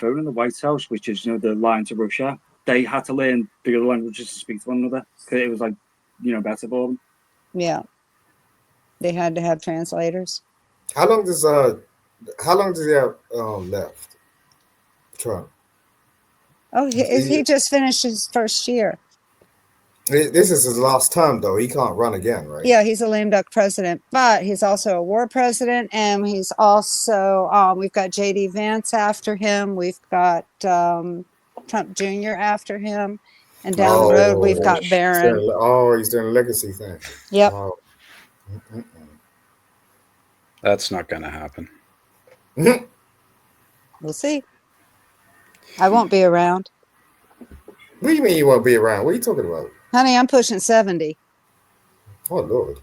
phone in the White House, which is the line to Russia. They had to learn the other languages to speak to one another because it was like better for them. Yeah. They had to have translators. How long does he have left? Trump. Oh, he just finished his first year. This is his last term, though. He can't run again, right? Yeah, he's a lame duck president, but he's also a war president, and he's also we've got J.D. Vance after him. We've got Trump Jr. after him, and down the road we've got Barron. He's doing a legacy thing. Yep. Oh. That's not going to happen. We'll see. I won't be around. What do you mean you won't be around? What are you talking about? Honey, I'm pushing 70. Oh, Lord.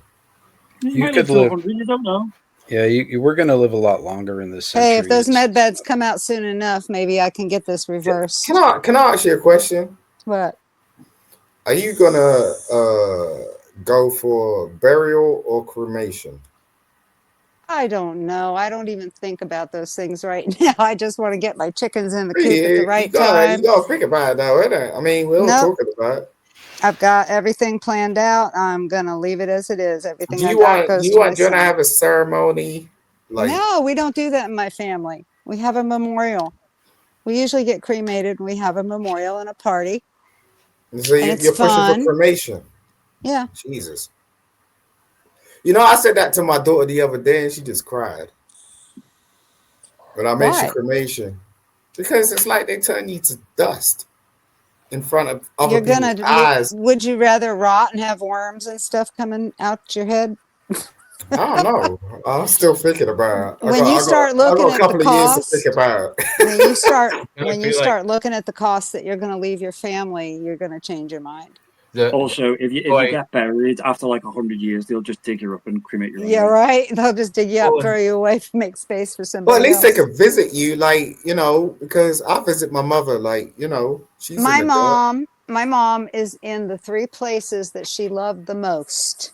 You could live. You don't know. Yeah, you were going to live a lot longer in this century. Hey, if those med beds come out soon enough, maybe I can get this reversed. Can I ask you a question? What? Are you going to go for burial or cremation? I don't know. I don't even think about those things right now. I just want to get my chickens in the coop at the right time. You got to think about it, though, innit? I mean, we're all talking about it. I've got everything planned out. I'm going to leave it as it is. Everything Do you want to have a ceremony? No, we don't do that in my family. We have a memorial. We usually get cremated and we have a memorial and a party. So you're pushing for cremation? Yeah. Jesus. I said that to my daughter the other day and she just cried. When I mentioned cremation. Because it's like they turn you to dust in front of other people's eyes. Would you rather rot and have worms and stuff coming out your head? I don't know. I'm still thinking about it. When you start looking at the cost, when you start looking at the cost that you're going to leave your family, you're going to change your mind. Also, if you get buried after like 100 years, they'll just dig you up and cremate you. Yeah, right. They'll just dig you up, throw you away, make space for somebody. Well, at least they can visit you, because I visit my mother, she's my mom is in the 3 places that she loved the most.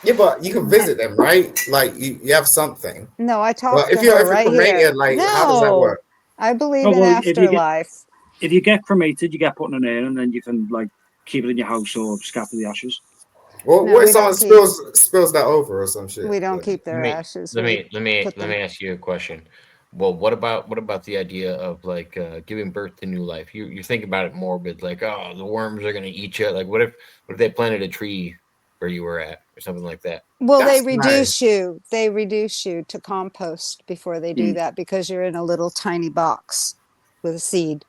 Yeah, but you can visit them, right? Like you have something. No, I talk to her if right cremated, here. How does that work? I believe in afterlife. If you get cremated, you get put in an urn, and then you can keep it in your house or scatter the ashes. Well, what if someone spills that over or some shit? We don't keep their ashes. Let me ask you a question. Well, what about the idea of giving birth to new life? You think about it morbid, the worms are gonna eat you. What if they planted a tree where you were at or something like that? Well, they reduce you. They reduce you to compost before they do that because you're in a little tiny box with a seed.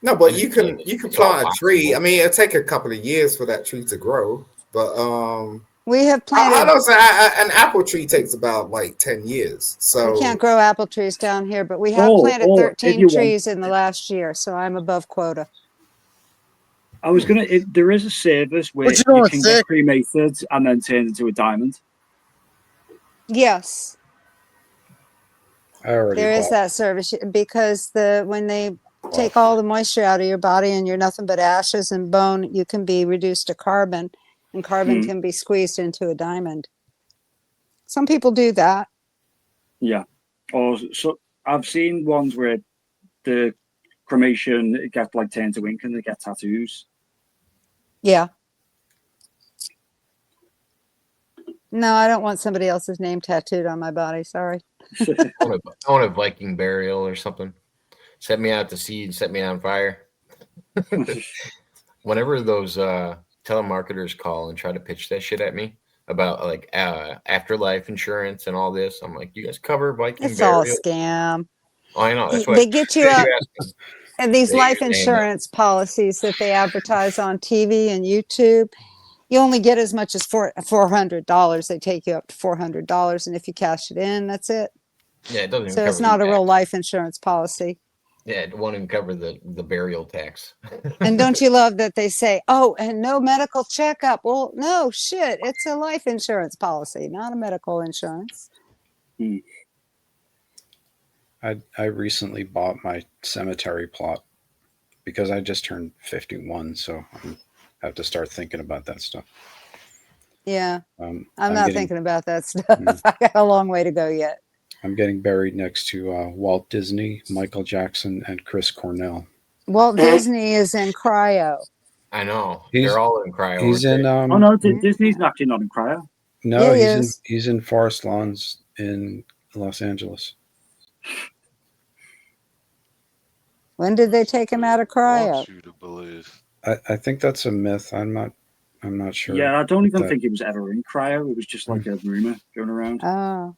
No, but you can plant a tree. I mean, it'll take a couple of years for that tree to grow. But we have planted. I don't say an apple tree takes about 10 years. So we can't grow apple trees down here, but we have planted 13 trees in the last year, so I'm above quota. I was gonna. There is a service where you can get cremated and then turn into a diamond. Yes, there is that service because when they take all the moisture out of your body and you're nothing but ashes and bone, you can be reduced to carbon, and carbon can be squeezed into a diamond. Some people do that. Yeah, so I've seen ones where the cremation gets turned to ink and they get tattoos. Yeah. No, I don't want somebody else's name tattooed on my body. Sorry. I want a Viking burial or something. Set me out to sea and set me on fire. Whenever those telemarketers call and try to pitch that shit at me about afterlife insurance and all this, I'm like, you guys cover Viking burial? It's all a scam. Oh, I know. That's they get you up. And these life insurance policies that they advertise on TV and YouTube, you only get as much as $400. They take you up to $400, and if you cash it in, that's it. Yeah, it doesn't. Even so it's not a real life insurance policy. Yeah, it won't even cover the burial tax. And don't you love that they say, "Oh, and no medical checkup"? Well, no shit. It's a life insurance policy, not a medical insurance. I recently bought my cemetery plot because I just turned 51, so I have to start thinking about that stuff. Yeah, I'm not thinking about that stuff. I got a long way to go yet. I'm getting buried next to Walt Disney, Michael Jackson, and Chris Cornell. Walt Disney is in cryo. I know. He's- They're all in cryo. He's aren't in. they? Oh no, Disney's actually not in cryo. No, Yeah, he he's in. is. He's in Forest Lawns in Los Angeles. When did they take him out of cryo? Want you to believe. I think that's a myth. I'm not sure. Yeah, I don't even that- think he was ever in cryo. It was just like a rumor going around. Oh,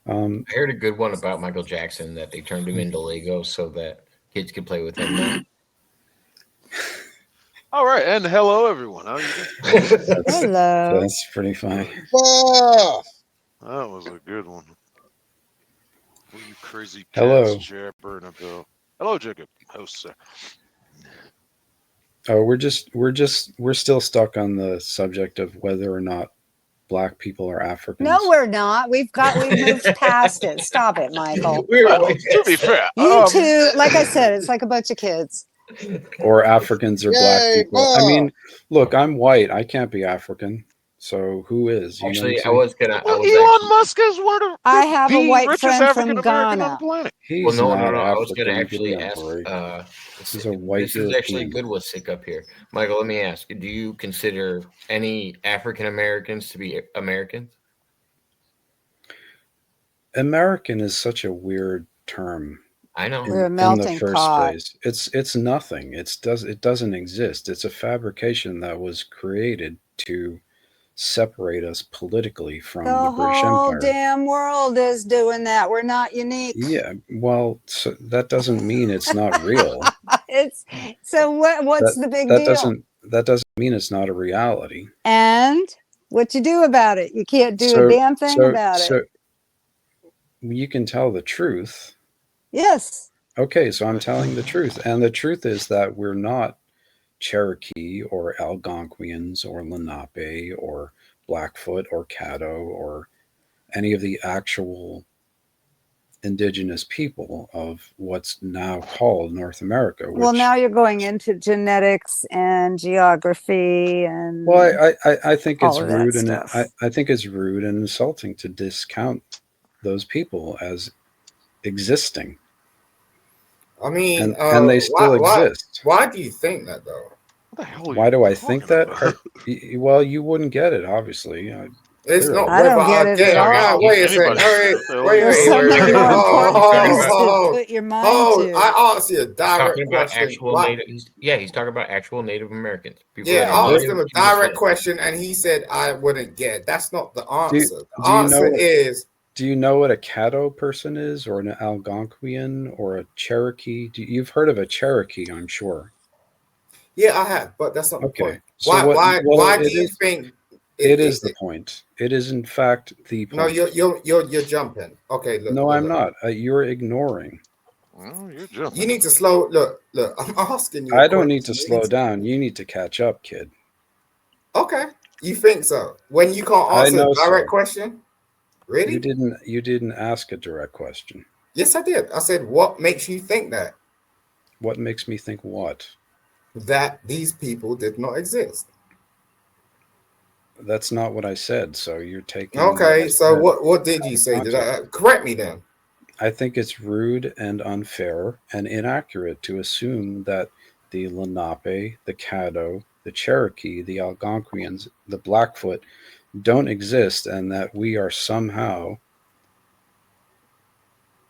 Um, I heard a good one about Michael Jackson that they turned him into Legos so that kids could play with him now. All right, and hello everyone. How you doing? hello. that's pretty funny. Ah! That was a good one. What you crazy Hello. cats jabbering about? Hello, Jacob. Host, sir. Oh, we're still stuck on the subject of whether or not Black people are Africans. No, we're not. We've moved past it. Stop it, Michael. Well, to be fair, You two, like I said, it's like a bunch of kids. Or Africans or Black Yay, people. I Bob. mean, look, I'm white. I can't be African. So who is? You know Actually, what I I'm was gonna. well, I was Elon actually, Musk is one of I have a the white richest friend African from American on Ghana. the planet. He's well, no, not I was African. gonna Give actually me a ask. break. He's a This white is actually European. good. What's sick up here, Michael? Let me ask: do you consider any African Americans to be Americans? American is such a weird term. I know. We're a In melting the first pot. place. It's nothing. It doesn't exist. It's a fabrication that was created to separate us politically from The the British whole Empire. damn world is doing that. We're not unique. Yeah, well, so that doesn't mean it's not real. It's so what's the big that deal? that doesn't mean it's not a reality. And what you do about it? You can't do So- a damn thing so- about so it. you can tell the truth. Yes. Okay, so I'm telling the truth. And the truth is that we're not Cherokee or Algonquians or Lenape or Blackfoot or Caddo or any of the actual indigenous people of what's now called North America. Well, now you're going into genetics and geography and Well, I think it's all of that rude and stuff. I think it's rude and insulting to discount those people as existing. I mean, And they still exist. Why do you think that though? What the hell are Why you do I talking think that? about? Well, you wouldn't get it, obviously. It's Clearly. not I whether don't get it at all. Wait a second. Anybody- Wait, There's wait, so wait, many wait, more wait. important things to Oh, put your mind oh, to. I asked you a He's direct talking about question. actual Why- native. He's talking about actual Native Americans. People Yeah, that I are asked native him a to the direct soil. question, and he said I wouldn't get. That's not the Do you- answer. The do you know answer what- is Do you know what a Caddo person is, or an Algonquian, or a Cherokee? You've heard of a Cherokee, I'm sure. yeah, I have, but that's not the Okay. point. So Why do you think it is the point? It is in fact the point. No, you're jumping. Okay, look. No, look, I'm look. not. You're ignoring. Well, you're jumping. You need to slow. Look. I'm asking you. I a don't need to question. slow down. You need to catch up, kid. Okay, you think so? When you can't I answer know a direct so. question, really? You didn't ask a direct question. Yes, I did. I said, what makes you think that What makes me think what? these people did not exist? That's not what I said. So you're taking. what Okay, I so said. what did you say? Did I correct me then? I think it's rude and unfair and inaccurate to assume that the Lenape, the Caddo, the Cherokee, the Algonquians, the Blackfoot don't exist, and that we are somehow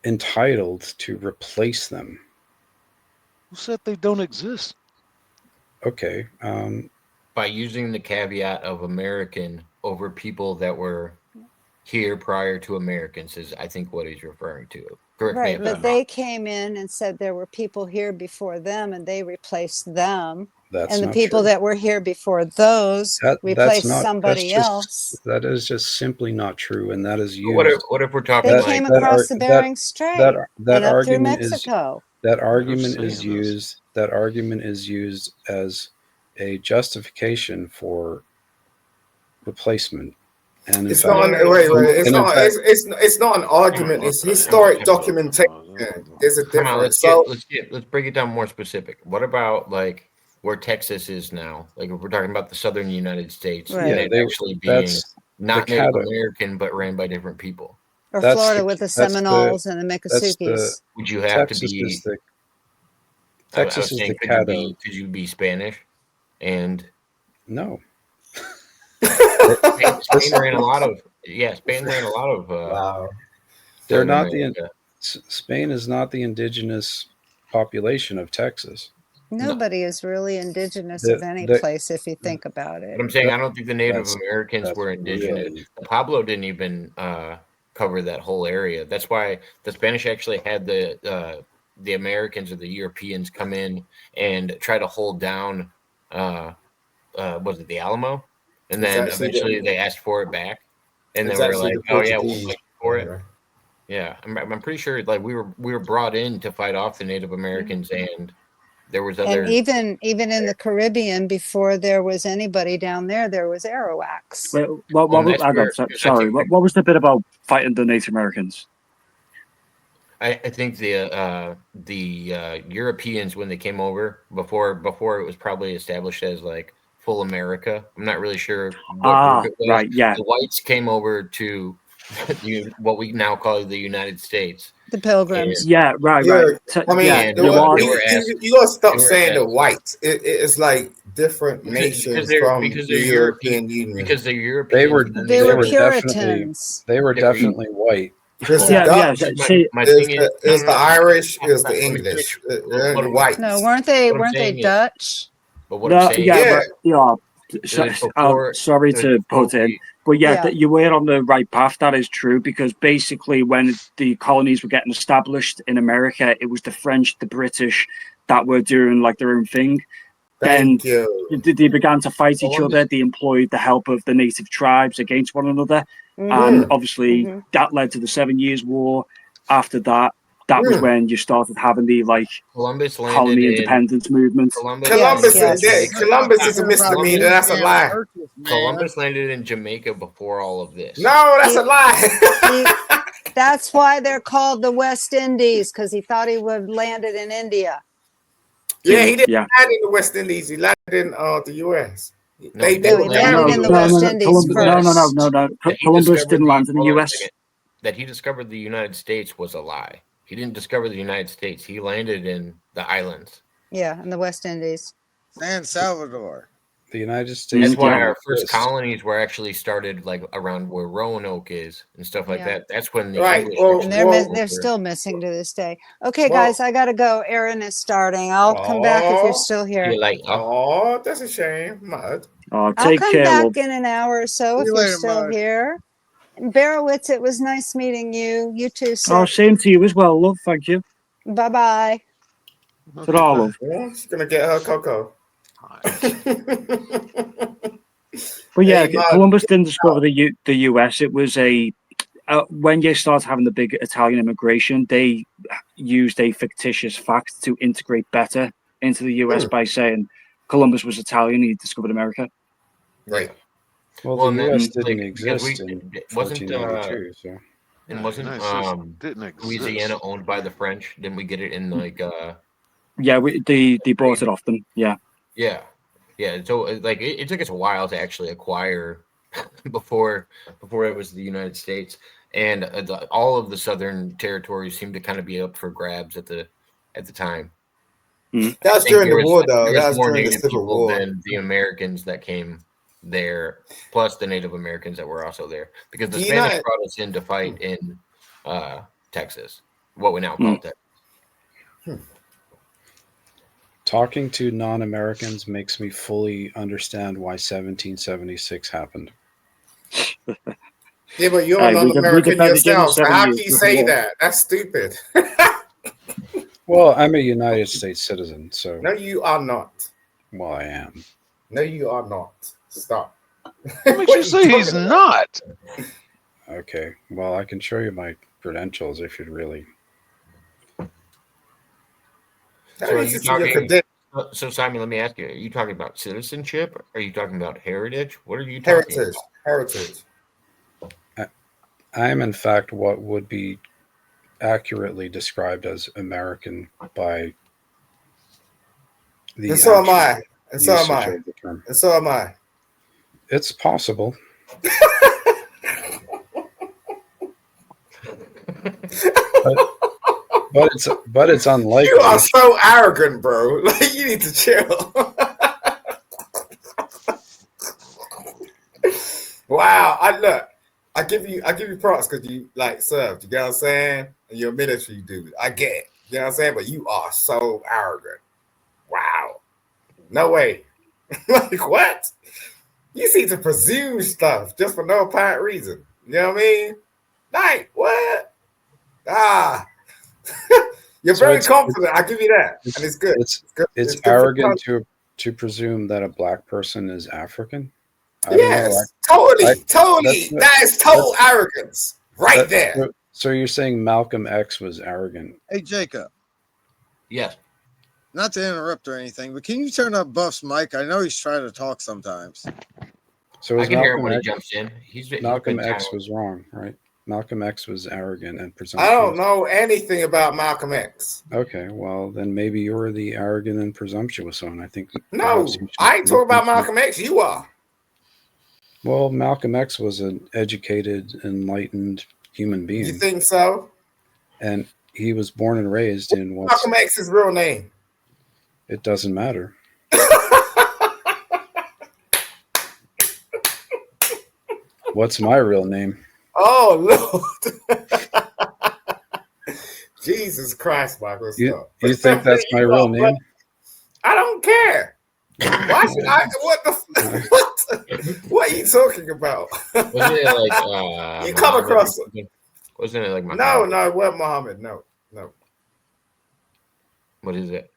entitled to replace them. Who said they don't exist? Okay. By using the caveat of American over people that were here prior to Americans is, I think, what he's referring to. Correct me Right, if but I'm they wrong. came in and said there were people here before them and they replaced them. That's And the not people true. that were here before those That's replaced not. somebody That's else. That is just simply not true, and that is used. What if we're talking They That- came like that across ar- the Bering Strait that and up through argument is Mexico. that argument saying is this? used. That argument is used as a justification for replacement, and in It's fact, not. Wait. It's and in not. fact- It's not an argument. It's historic documentation. There's a come on, difference. let's break it down more specific. What about like where Texas is now? Like if we're talking about the southern United States, Right. and Yeah, it actually being that's not the Native Caddo. American but ran by different people. Or That's Florida with the that's Seminoles and the that's the Miccosukes. Would you have to Texas is be? the I Texas was is saying, the Caddo. could you be Spanish? And No, Spain ran a lot of Spain ran a lot of Wow. they're Southern not the America. Spain is not the indigenous population of Texas. No, Nobody is really indigenous The of any the place if you think about it. but I'm saying I don't think the Native that's Americans that's were indigenous. really Pablo didn't even cover that whole area. That's why the Spanish actually had the Americans or the Europeans come in and try to hold down was it the Alamo? And It's then actually eventually the they asked for it back, and they it's were actually like, the "Oh yeah, we'll Portuguese. fight for it." Yeah. Yeah, I'm pretty sure like we were brought in to fight off the Native Americans, and there was And other. even in the Caribbean, before there was anybody down there was Arawaks. Wait, And that's hang on, where I sorry. think What was the bit about fighting the Native Americans? I think the Europeans when they came over before it was probably established as like full America. I'm not really sure what group it was. Right, yeah. The whites came over to what we now call the United States. The Pilgrims. Yeah, right. Yeah, I mean, Yeah, And there was. they were asked. you gotta stop they were saying the asked- whites. It's like different because nations they're from because the they're European European Union. because they're they Europeans. were and then They they were were definitely Puritans. definitely white. There's Well, the Yeah, Dutch, see, my there's thing is the, there's the Irish, there's the let me English, finish. they're the whites. No, What I'm weren't they saying is, Dutch? but what I'm no, saying yeah, is, Yeah, but yeah. it was before. Sorry It was to before put in, we. but yeah, Yeah. you were on the right path. That is true because basically, when the colonies were getting established in America, it was the French, the British that were doing like their own thing. thank Then you. they began to fight each Columbus- other. They employed the help of the native tribes against one another, Mhm. and obviously Mhm. that led to the 7 Years' War. After that, that was Mm. when you started having the like Columbus landed colony in independence movement. Columbus. Columbus, Yes, yes. Columbus is a misdemeanor. That's a lie. Columbus landed in Jamaica before all of this. No, that's a lie. That's why they're called the West Indies, because he thought he would have landed in India. Yeah, he didn't Yeah. land in the West Indies. He landed in the U.S. No, They he No, he were landed landed in in the the West US. Indies Columbus, first. no. That he Columbus discovered didn't land in the hold on a US. second. That he discovered the United States was a lie. He didn't discover the United States. He landed in the islands. Yeah, in the West Indies. San Salvador. The United States. That's why Yeah. our first exists. colonies were actually started like around where Roanoke is and stuff like Yeah. that. That's when the Right, English well, And actually they're were- still missing to this day. Okay, Well- guys, I gotta go. Aaron is starting. I'll come back if you're Oh. still See here. you later. Oh, that's a shame. Mud. Oh, I'll take come care, back love. in an hour or so See if you you're later, still Mud. here. And Barowitz, it was nice meeting you. You too, Oh, Sid. same to you as well, love. Thank you. Bye bye. Ta-ra, love. Yeah, she's gonna get her cocoa. But yeah, Hey, Mud. Columbus didn't discover the US. It was when you start having the big Italian immigration, they used a fictitious fact to integrate better into the US by saying Columbus was Italian. He discovered America. Right. Well, Well, the and U.S. then, didn't like, because exist in wasn't 1492, so and wasn't United States didn't exist. Louisiana owned by the French? Didn't we get it in like Yeah, they brought it off them. Yeah. yeah. So like it took us a while to actually acquire before it was the United States, and all of the southern territories seemed to kind of be up for grabs at the time. That was during the war, though. There That was was more during the Native Civil people War. than the Americans that came there, plus the Native Americans that were also there, because the The Spanish United- brought us in to fight in Texas, what we now call Texas. talking to non-Americans makes me fully understand why 1776 happened. Yeah, but you're Hey, a we non-American defended yourself, so 7 how years can you before. say that? That's stupid. Well, I'm a United States citizen, so No, you are not. well, I am. No, you are not. Stop. What makes you say he's not? Okay, well, I can show you my credentials if you'd really. So are you talking? So Simon, let me ask you: are you talking about citizenship? Are you talking about heritage? What are you talking Heritage. about? Heritage. I am, in fact, what would be accurately described as American by the And so am actual I. And so am usage I. of the term. And so am I. It's possible. but it's unlikely. You are so arrogant, bro. Like you need to chill. Wow, I give you props because you like served. You get what I'm saying? And you're a military dude. I get it. You know what I'm saying? But you are so arrogant. Wow. No way. Like what? You seem to presume stuff just for no apparent reason. You know what I mean? Like what? You're very confident. I give you that, and it's good. It's arrogant to presume that a black person is African. Yes, totally. That is total arrogance right there. So you're saying Malcolm X was arrogant? Hey, Jacob. Yes. Not to interrupt or anything, but can you turn up Buff's mic? I know he's trying to talk sometimes. So I can hear him when he jumps in. Malcolm X was wrong, right? Malcolm X was arrogant and presumptuous. I don't know anything about Malcolm X. Okay, well then maybe you're the arrogant and presumptuous one. I think. No, I ain't talking about Malcolm X. You are. Well, Malcolm X was an educated, enlightened human being. You think so? And he was born and raised in what? Malcolm X's real name? It doesn't matter. What's my real name? Oh, Lord. Jesus Christ, Michael. You think that's my real name? I don't care. Why should I? What are you talking about? Wasn't it like you come across? Wasn't it like Muhammad? No, it wasn't Muhammad. No. What is it?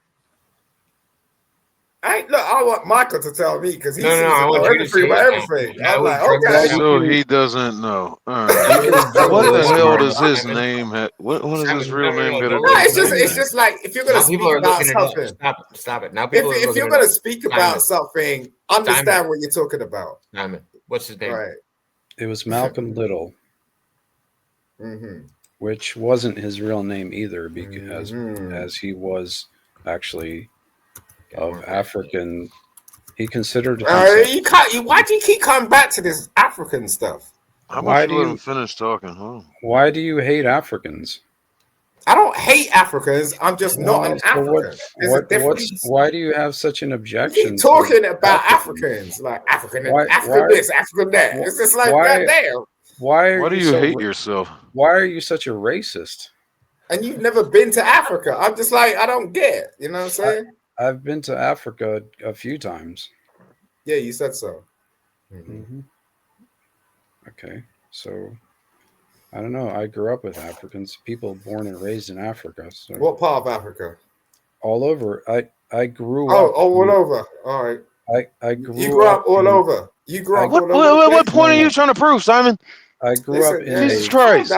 I want Michael to tell me because he seems to I know want you to everything about everything. I'm like, okay. So he doesn't know. All right. What the hell does his name have? What is his real name gonna do? No, it's just like if you're gonna speak about something. Stop it. Now people if you're gonna speak about something, understand what you're talking about. Simon, what's his name? Right. It was Malcolm Little, which wasn't his real name either, because as he was actually of African, he considered. Why do you keep coming back to this African stuff? How about you let him finish talking, huh? Why do you hate Africans? I don't hate Africans. I'm just not an African. There's a difference. Why do you have such an objection? You keep talking about Africans, like African this, African that. It's just like goddamn. Why do you hate yourself? Why are you such a racist? And you've never been to Africa. I'm just like, I don't get it. You know what I'm saying? I've been to Africa a few times. Yeah, you said so. Okay, so I don't know. I grew up with Africans, people born and raised in Africa. So what part of Africa? All over. I grew up. Oh, all over. All right. I grew. You grew up all over. You grew up. What point are you trying to prove, Simon? I grew up in. Jesus Christ!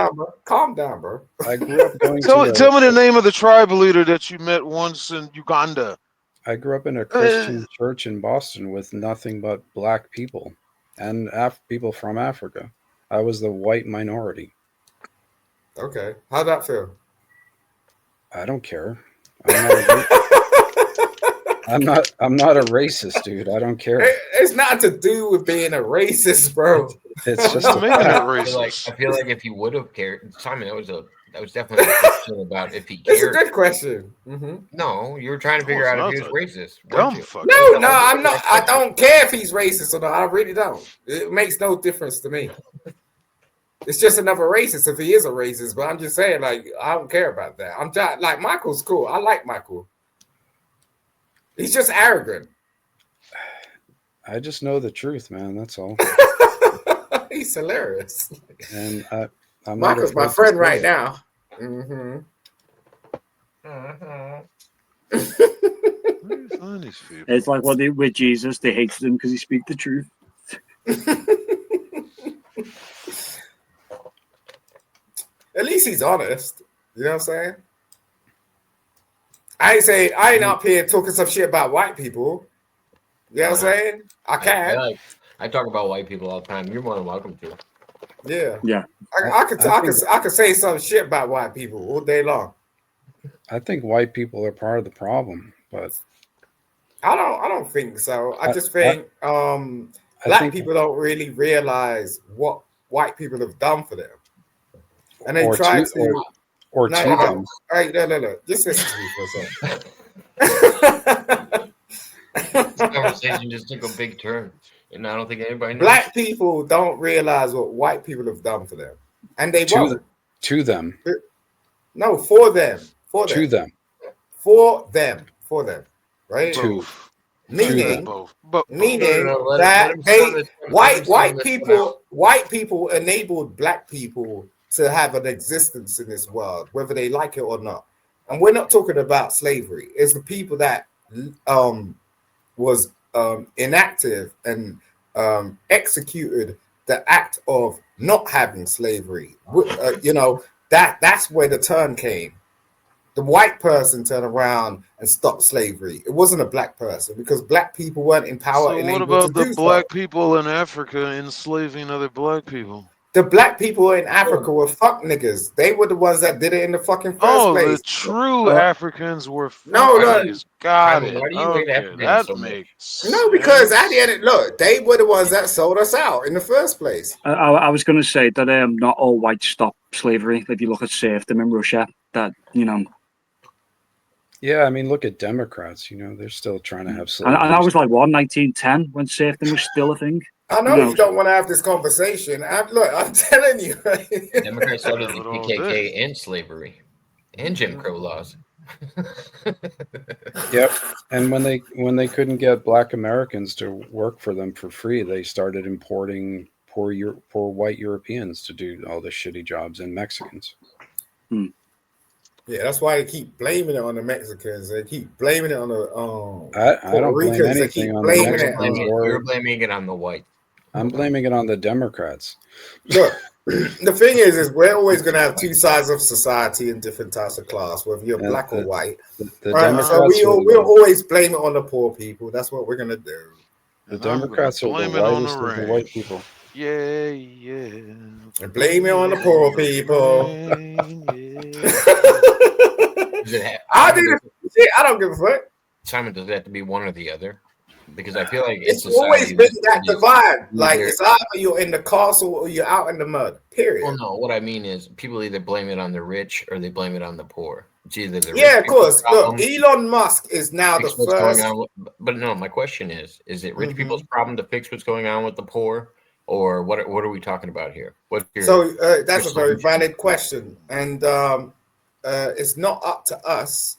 Calm down, bro. I grew up going. Tell me the name of the tribe leader that you met once in Uganda. I grew up in a Christian church in Boston with nothing but black people and people from Africa. I was the white minority. Okay, how'd that feel? I don't care. I'm not a racist, dude. I don't care. It's not to do with being a racist, bro. It's just making it racist. I feel like if he would have cared, Simon, that was definitely a question about if he cared. It's a good question. No, you were trying to figure out if he was racist. No, I'm not. I don't care if he's racist or not. I really don't. It makes no difference to me. It's just another racist if he is a racist. But I'm just saying, like, I don't care about that. I'm just like, Michael's cool. I like Michael. He's just arrogant. I just know the truth, man. That's all. He's hilarious. And Michael's my friend right now. Where do you find these people? It's like what they with Jesus. They hated him because he speak the truth. At least he's honest. You know what I'm saying? I ain't up here talking some shit about white people. You know what I'm saying? I can. I talk about white people all the time. You're more than welcome to. Yeah. I could say some shit about white people all day long. I think white people are part of the problem, but I don't think so. I just think black people don't really realize what white people have done for them. and they or try to to. or No, to no, them. no. Just listen to me for a second. This conversation just took a big turn, and I don't think anybody knows. Black people don't realize what white people have done for them, and they won't. To them. No, for them. To them. For them. Right? To Meaning both. that white people enabled black people to have an existence in this world, whether they like it or not. And we're not talking about slavery. It's the people that was inactive and executed the act of not having slavery. That's where the turn came. The white person turned around and stopped slavery. It wasn't a black person because black people weren't empowered. So what about the black people in Africa enslaving other black people? The black people in Africa were fuck niggas. They were the ones that did it in the fucking first place. The true Africans were fuck no. Got it. Why do you hate Africans that so makes No, because at the end, look, they were the ones that sold us out in the first place. I was going to say that not all whites stopped slavery. If you look at serfdom in Russia, that Yeah, I mean, look at Democrats. They're still trying to have slavery. And I was like, 1910 when serfdom was still a thing. I know you don't want to have this conversation. I'm telling you. Democrats started the KKK and slavery and Jim Crow laws. Yep. And when they couldn't get black Americans to work for them for free, they started importing poor white Europeans to do all the shitty jobs and Mexicans. Yeah, that's why they keep blaming it on the Mexicans. They keep blaming it on the I don't blame anything on the Mexicans. You're blaming it on the white. I'm blaming it on the Democrats. Look, the thing is we're always going to have two sides of society in different types of class, whether you're black or white. So we'll always blame it on the poor people. That's what we're going to do. The Democrats are the whitest of the white people. Yeah. And blame it on the poor people. I don't give a fuck. Simon, does it have to be one or the other? Because I feel like it's always been that divide. Like it's either you're in the castle or you're out in the mud. Period. Well, no. What I mean is, people either blame it on the rich or they blame it on the poor. It's either the rich. Of course. Look, Elon Musk is now the first. But no, my question is it rich people's problem to fix what's going on with the poor, or what are we talking about here? That's a very valid question, and it's not up to us.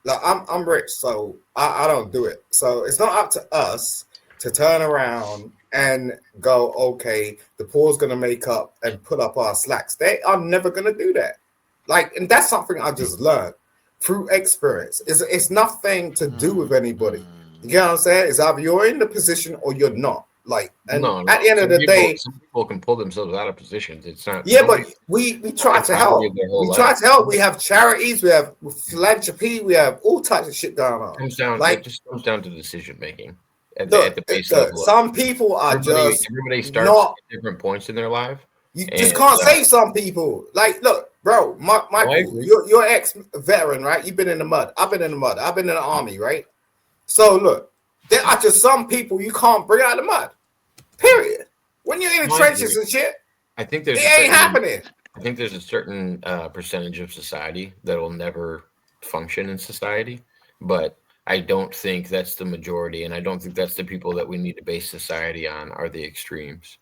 Like I'm rich, so I don't do it. So it's not up to us to turn around and go, okay, the poor's going to make up and put up our slacks. They are never going to do that. And that's something I just learned through experience. It's nothing to do with anybody. You get what I'm saying? It's either you're in the position or you're not. At the end of the day, some people can pull themselves out of positions. It's not. Yeah, but we try to help. We try to help. We have charities. We have philanthropy. We have all types of shit going on. It just comes down to decision making at the base level. Some people are everybody starts at different points in their life. You just can't say some people. Look, bro, Michael, you're ex-veteran, right? You've been in the mud. I've been in the mud. I've been in the army, right? So look, there are just some people you can't bring out of the mud. Period. When you're in the trenches and shit, I think it ain't happening. I think there's a certain percentage of society that will never function in society, but I don't think that's the majority, and I don't think that's the people that we need to base society on are the extremes.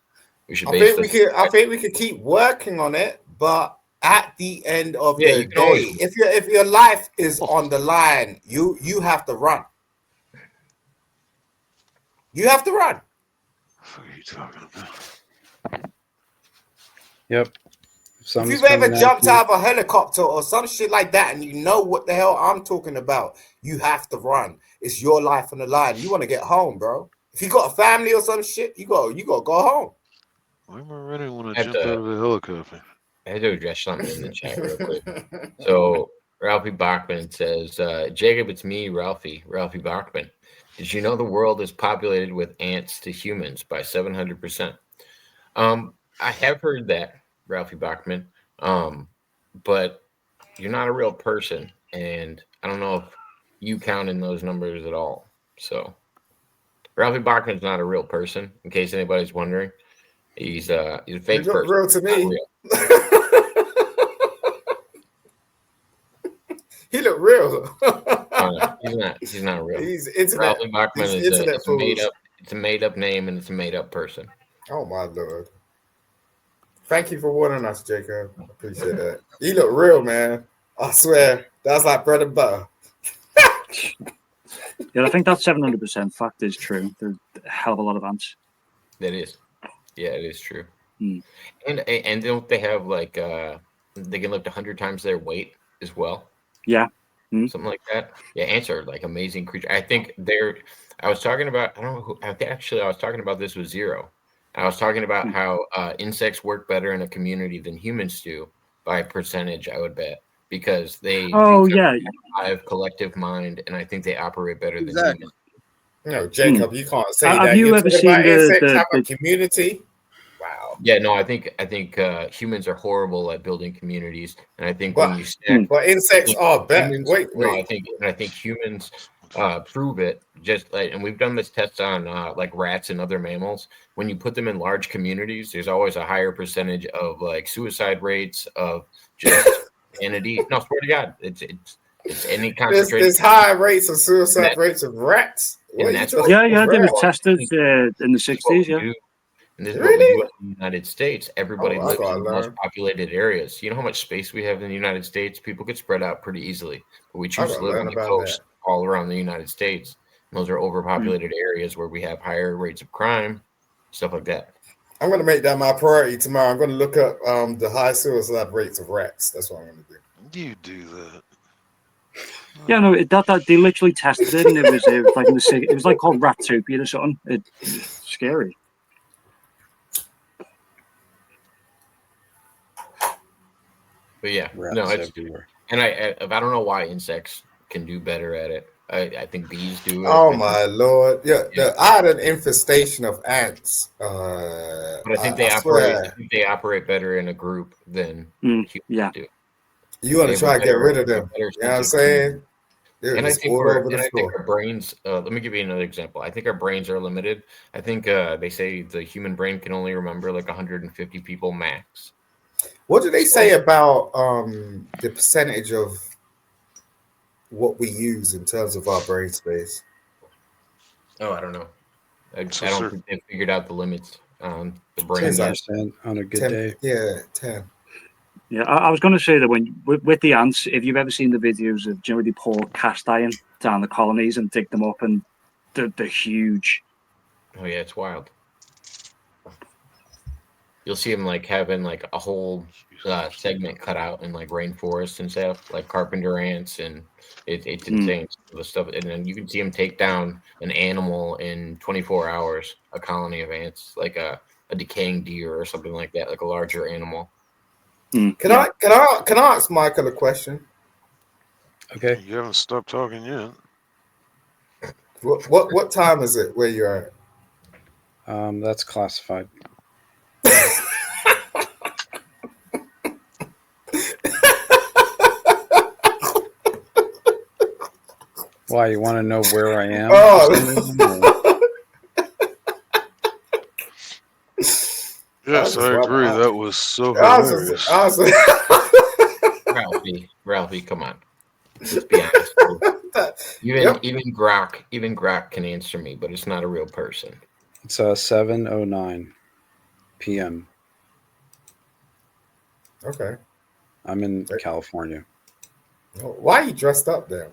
We should. I think we could keep working on it, but at the end of the day, if your life is on the line, you have to run. You have to run. What are you talking about? Yep. If you've ever jumped out of a helicopter or some shit like that and you know what the hell I'm talking about, you have to run. It's your life on the line. You want to get home, bro. If you got a family or some shit, you got to go home. Why am I ready when I jump out of a helicopter? I had to address something in the chat real quick. So Ralphie Bachman says, Jacob, it's me, Ralphie Bachman. Did you know the world is populated with ants to humans by 700%? I have heard that, Ralphie Bachman, but you're not a real person, and I don't know if you count in those numbers at all. So Ralphie Bachman's not a real person, in case anybody's wondering. He's a fake person. Real to me. He look real. He's not real. He's internet. Ralphie Bachman He's is internet it's a made fools. up. It's a made up name and it's a made up person. Oh my lord! Thank you for warning us, Jacob. I appreciate that. You look real, man. I swear, that's like bread and butter. Yeah, I think that 700% fact is true. There's a hell of a lot of ants. That is, yeah, it is true. Hmm. And don't they have like they can lift 100 times their weight as well? Yeah. Something like that. Yeah, ants are like amazing creatures. I think they're. I was talking about. I don't know who. Actually, I was talking about this with Zero. I was talking about how insects work better in a community than humans do by percentage. I would bet because they have collective mind, and I think they operate better than humans. No, Jacob, you can't say that. Have you ever seen insects have a community? Wow. Yeah, no, I think humans are horrible at building communities, and I think when you stack, but insects are better. Wait. No, I think humans prove it. Just like, and we've done this test on like rats and other mammals. When you put them in large communities, there's always a higher percentage of like suicide rates of just entity. No, swear to God, it's any concentration. There's high rates of suicide rates of rats. They were tested in the 60s. Yeah. And this is what we do in the United States. Everybody lives in the most populated areas. You know how much space we have in the United States? People get spread out pretty easily. But we choose to live on the coast all around the United States. And those are overpopulated areas where we have higher rates of crime, stuff like that. I'm going to make that my priority tomorrow. I'm going to look up the high suicide rates of rats. That's what I'm going to do. You do that. Yeah, no, that they literally tested it, and it was like it was like called Ratopia or something. It's scary. But yeah, no, it's everywhere. And I don't know why insects can do better at it. I think bees do. Oh my lord! Yeah. I had an infestation of ants. But I think they operate. I think they operate better in a group than humans do. You want to try to get rid of them? You know what I'm saying? And I think our brains. Let me give you another example. I think our brains are limited. I think they say the human brain can only remember like 150 people max. What do they say about the percentage of what we use in terms of our brain space? Oh, I don't know. I don't think they've figured out the limits on the brain. 10% on a good 10, day. Yeah, 10. Yeah, I was going to say that with the ants, if you've ever seen the videos of they pour cast iron down the colonies and dig them up, and they're huge. Oh yeah, it's wild. You'll see them like having like a whole segment cut out in like rainforests and stuff, like carpenter ants, and it's insane the stuff. And then you can see them take down an animal in 24 hours, a colony of ants, like a decaying deer or something like that, like a larger animal. Can I ask Michael a question? Okay. You haven't stopped talking yet. What time is it where you are? That's classified. Why, you want to know where I am? Yes, I agree. That was so hilarious. Ralphie, come on. Let's be honest. Even Grok can answer me, but it's not a real person. It's 7:09 p.m. Okay. I'm in California. Why are you dressed up then?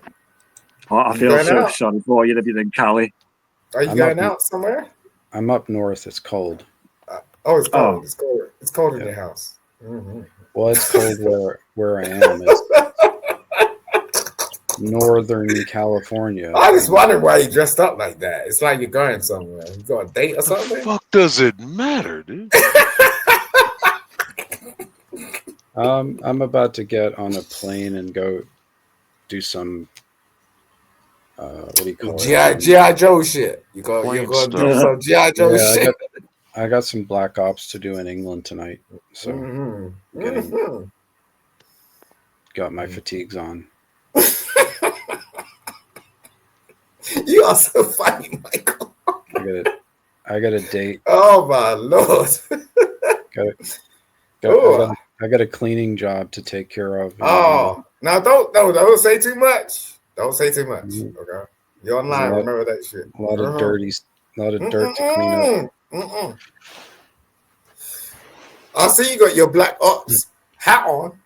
Oh, I feel so sorry for you to be in Cali. Are you going out somewhere? I'm up north. It's cold. It's cold. It's cold. It's cold in your house. Mm-hmm. Well, it's cold where I am. It's Northern California. I just wondered why you dressed up like that. It's like you're going somewhere. You go on a date or something? The fuck does it matter, dude? I'm about to get on a plane and go do some what do you call it? G.I. Joe shit. You're going to do some G.I. Joe shit. I got some Black Ops to do in England tonight. So got my fatigues on. You are so funny, Michael. I got a date. Oh my lord. I got a cleaning job to take care of. No, Now, don't say too much. Don't say too much. Mhm. Okay, you're online. Remember that shit. A lot of dirt to clean up. I see you got your Black Ops hat on.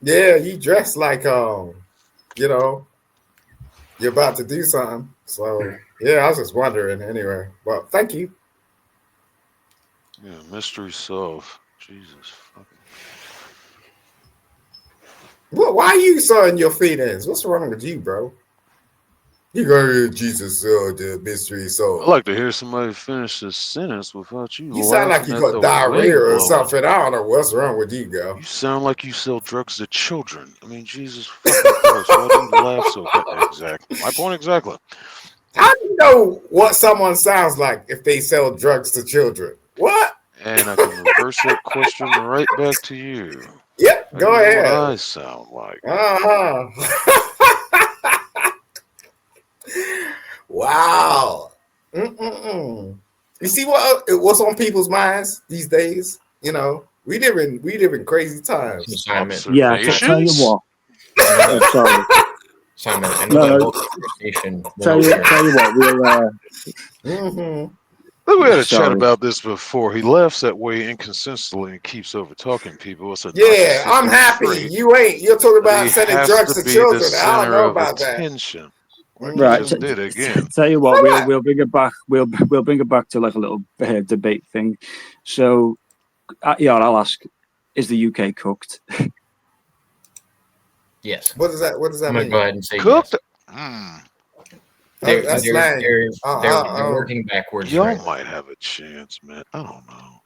Yeah, you dressed like you know, you're about to do something. So yeah, I was just wondering anyway. Well, thank you. Yeah, mystery solved. Jesus fucking. Well, why are you sawing your feelings? What's wrong with you, bro? You go, Jesus, the mystery I solved. like to hear somebody finish this sentence without you. You sound like laughing you at got the diarrhea wind or blowing. something. I don't know what's wrong with you, girl. You sound like you sell drugs to children. I mean, Jesus fucking Christ, why do you laugh so exactly? My point exactly. How do you know what someone sounds like if they sell drugs to children? What? And I can reverse that question right back to you. Yep, How go do you know ahead. what I sound like? Wow. You see what's on people's minds these days? You know, we live in crazy times. Yeah, tell you what. Sorry. Simon, I know that whole conversation. Tell you what, we'll. Look, we had a chat about this before. He laughs that way inconsistently and keeps over talking people. It's a yeah, I'm happy. trait. You ain't. You're talking about He sending has drugs to to be children. the I don't center know of about attention. Like that. he just did again. Tell you what, we'll bring it back. We'll bring it back to like a little debate thing. So, yeah, I'll ask: is the UK cooked? Yes. What does that I'm mean? gonna go ahead and say cooked. Yes. That's slang. They're working backwards. Y'all right might have a chance, man. I don't know.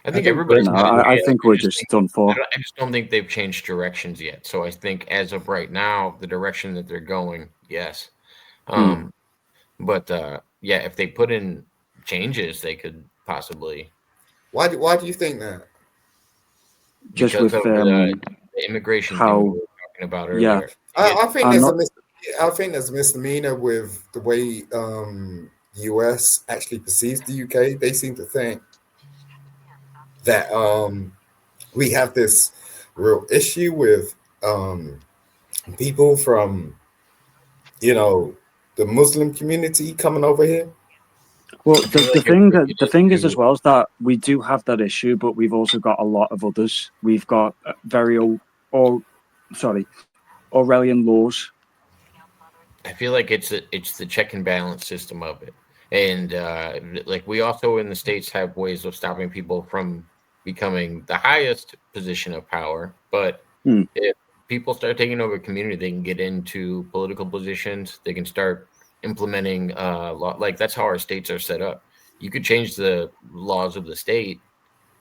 I think everybody's. No, I think we're just done for. I just don't think they've changed directions yet. So I think as of right now, the direction that they're going, yes. But yeah, if they put in changes, they could possibly. Why do you think that? Just because with of the immigration thing we were talking about earlier. Yeah, I think there's a misdemeanor with the way US actually perceives the UK. They seem to think that we have this real issue with people from the Muslim community coming over here. Well, the thing is as well is that we do have that issue, but we've also got a lot of others. We've got Orwellian laws. I feel like it's the check and balance system of it, and like we also in the States have ways of stopping people from becoming the highest position of power. But if people start taking over community, they can get into political positions. They can start implementing law. Like that's how our states are set up. You could change the laws of the state,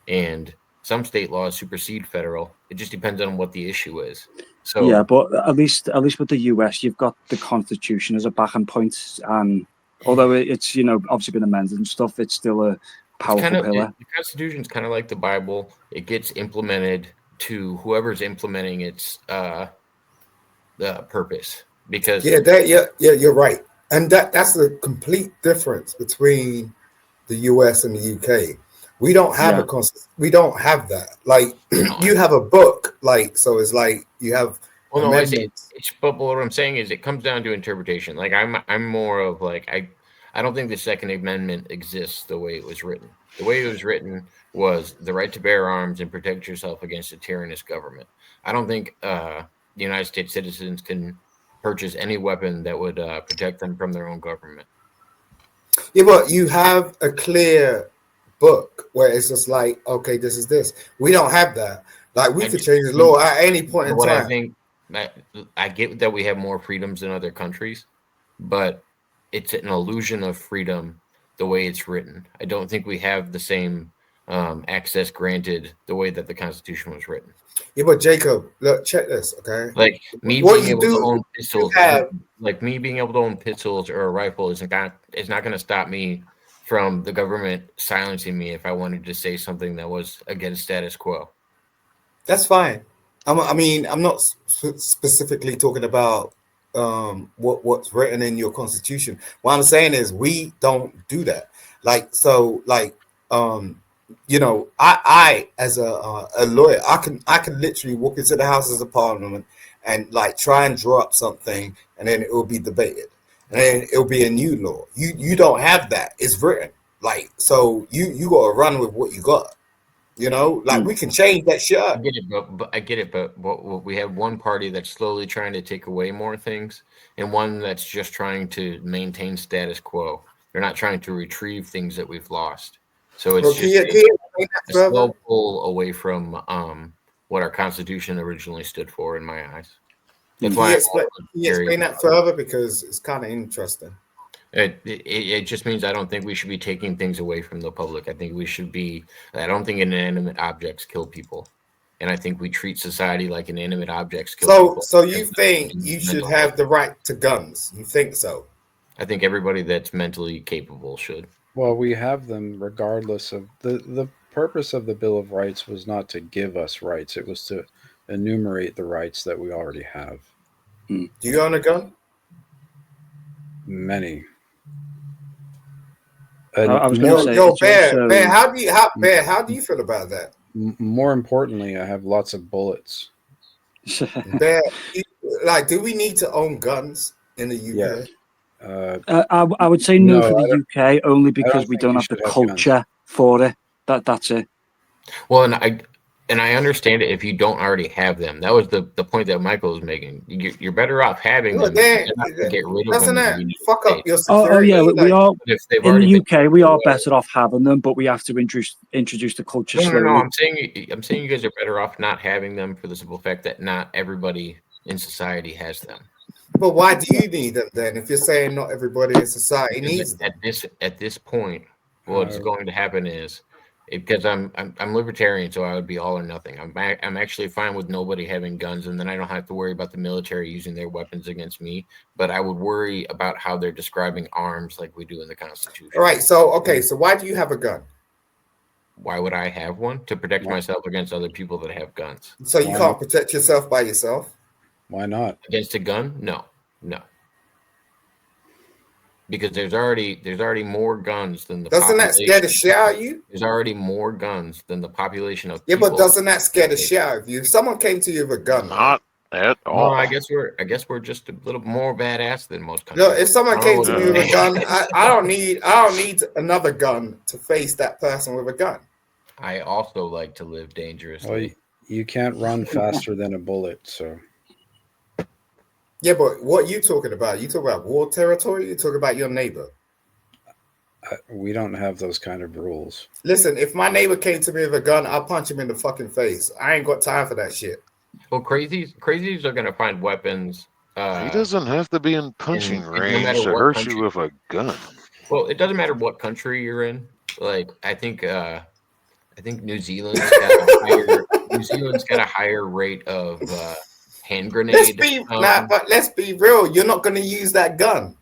and some state laws supersede federal. It just depends on what the issue is. So yeah, but at least with the US, you've got the Constitution as a backing point, and although it's obviously been amended and stuff, it's still a powerful pillar. The Constitution is kind of like the Bible. It gets implemented to whoever's implementing its the purpose. Because you're right, and that's the complete difference between the US and the UK. We don't have we don't have that. Like you have a book, like so it's like you have. Well, no, but what I'm saying is it comes down to interpretation. Like I'm more of like I don't think the Second Amendment exists the way it was written. The way it was written was the right to bear arms and protect yourself against a tyrannous government. I don't think the United States citizens can purchase any weapon that would protect them from their own government. Yeah, but you have a clear book where it's just like, okay, this is this. We don't have that. Like we could change the law at any point in time. I think I get that we have more freedoms than other countries, but it's an illusion of freedom the way it's written. I don't think we have the same access granted the way that the Constitution was written. Yeah, but Jacob, look, check this, okay? Like me being able to own pistols, like me being able to own pistols or a rifle is not going to stop me from the government silencing me if I wanted to say something that was against status quo. That's fine. I'm not specifically talking about what's written in your constitution. What I'm saying is we don't do that. I as a lawyer, I can literally walk into the Houses of Parliament and like try and draw up something, and then it will be debated, and then it'll be a new law. You don't have that. It's written. Like, so you got to run with what you got. You know, like we can change that shit up. I get it, but we have one party that's slowly trying to take away more things, and one that's just trying to maintain status quo. They're not trying to retrieve things that we've lost. So it's a slow pull away from what our Constitution originally stood for, in my eyes. That's why Can you explain that further, because it's kind of interesting. It just means I don't think we should be taking things away from the public. I think we should be. I don't think inanimate objects kill people, and I think we treat society like inanimate objects kill people. So you think you should have the right to guns? You think so? I think everybody that's mentally capable should. Well, we have them regardless of the purpose of the Bill of Rights was not to give us rights. It was to enumerate the rights that we already have. Do you own a gun? Many. I was going to say, Bear, how do you feel about that? More importantly, I have lots of bullets. Bear, like, do we need to own guns in the UK? Yeah. I would say no for the UK, only because we don't have the culture for it. That's it. Well, and I understand it if you don't already have them. That was the point that Michael was making. You're better off having them. Get rid of doesn't them. That fuck up your security? Oh yeah, we are. In the UK, we are away. better off having them, but we have to introduce the culture. No. I'm saying you guys are better off not having them for the simple fact that not everybody in society has them. But why do you need them then? If you're saying not everybody in society needs them. At this point, what's going to happen is, because I'm libertarian, so I would be all or nothing. I'm actually fine with nobody having guns, and then I don't have to worry about the military using their weapons against me. But I would worry about how they're describing arms, like we do in the Constitution. All right. So why do you have a gun? Why would I have one? To protect myself against other people that have guns. So you can't protect yourself by yourself? Why not? Against a gun? No. Because there's already more guns than the population. Doesn't that scare the shit out of you? There's already more guns than the population of people. Yeah, but doesn't that scare the shit out of you? If someone came to you with a gun, not at all. No, I guess we're just a little more badass than most countries. No, if someone came to me with a gun, I don't need another gun to face that person with a gun. I also like to live dangerously. Well, you can't run faster than a bullet, so. Yeah, but what are you talking about? You talk about war territory? You talk about your neighbor? We don't have those kind of rules. Listen, if my neighbor came to me with a gun, I'll punch him in the fucking face. I ain't got time for that shit. Well, crazies are gonna find weapons. He doesn't have to be in punching range to hurt you with a gun. Well, it doesn't matter what country you're in. Like, I think New Zealand's got a higher rate of hand grenade. Let's be real. You're not going to use that gun.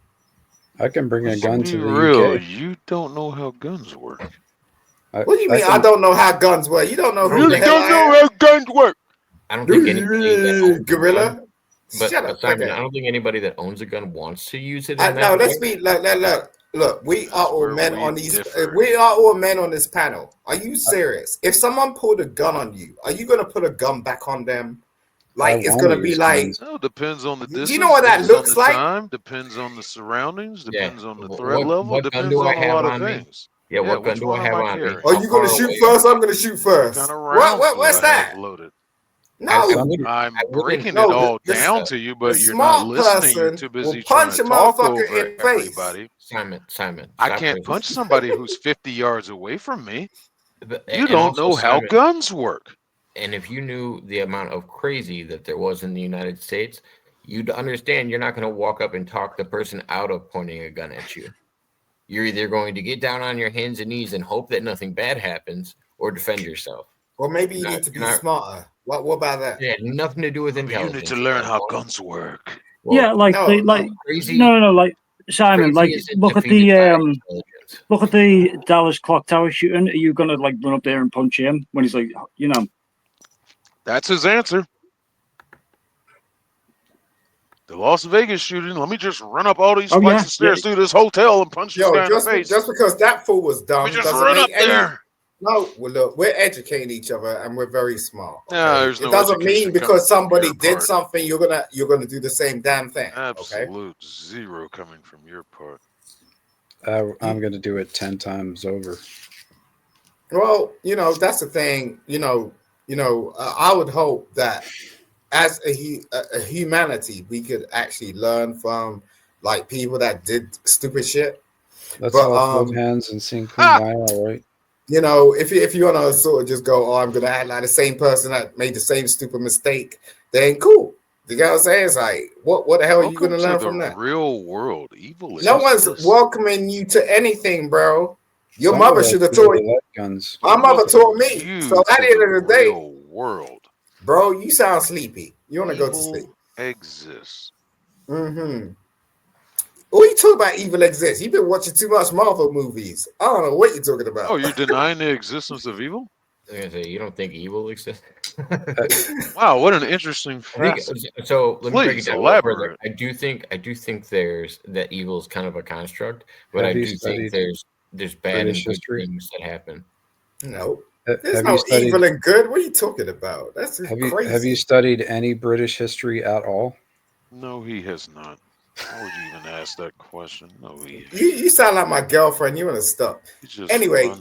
I can bring a gun to the UK. You don't know how guns work. What do you mean? I don't know how guns work. You don't know who the hell don't know how guns work. I don't think anybody gorilla. But Simon, I don't think anybody that owns a gun wants to use it. No, let's be look. We are all men on these. We are all men on this panel. Are you serious? If someone pulled a gun on you, are you going to put a gun back on them? Like, it's going to be like... No, depends on the distance. Do you know what that looks like? Time, depends on the surroundings. Depends on the threat level. Depends on a lot of things. Yeah, what gun do I have on me? Are you going to shoot first? I'm going to shoot first. What's that? Loaded? No, I'm breaking it all down to you, but you're not listening. You're too busy trying to talk over everybody. Simon. I can't punch somebody who's 50 yards away from me. You don't know how guns work. And if you knew the amount of crazy that there was in the United States, you'd understand you're not going to walk up and talk the person out of pointing a gun at you. You're either going to get down on your hands and knees and hope that nothing bad happens, or defend yourself. Or maybe you need to be smarter. What about that? Yeah, nothing to do with intelligence. You need to learn how guns work. Well, yeah, like crazy. No, like Simon, like look at the Dallas clock tower shooting. Are you gonna like run up there and punch him when he's like, you know? That's his answer. The Las Vegas shooting. Let me just run up all these flights of stairs through this hotel and punch this guy in the face. Just because that fool was dumb, just run up there. No, well, look, we're educating each other and we're very smart. Okay? No, there's It no doesn't mean education coming because from somebody your did part. something, you're gonna do the same damn thing. Okay. Absolute zero coming from your part. I'm going to do it 10 times over. Well, that's the thing. I would hope that as a humanity, we could actually learn from like people that did stupid shit. Let's But all hold hands and sing Kumbaya, right? if you want to sort of just go, oh, I'm gonna act like the same person that made the same stupid mistake, then cool. You get what I'm saying? It's like, what the hell are you Welcome gonna to learn the from that? real world. Evil No one's exists. welcoming you to anything, bro. Your Some mother of us should have use taught the you. light guns. My mother Welcome taught me. you So at to the end of the day, real world. bro, you sound sleepy. You want to go to Evil sleep. exists. Mm-hmm. What are you talking about? Evil exists. You've been watching too much Marvel movies. I don't know what you're talking about. Oh, you're denying the existence of evil? I was gonna say, you don't think evil exists? Wow, what an interesting I think facet. so. Let me break it Please down a little further. elaborate. I do think there's that evil is kind of a construct, but Have I you do think studied there's bad British and good history? things that happen. No, there's Have no you studied? evil and good. What are you talking about? That's just crazy. Have you studied any British history at all? No, he has not. Why would you even ask that question? No, You sound like my girlfriend. You want to stop? Anyway,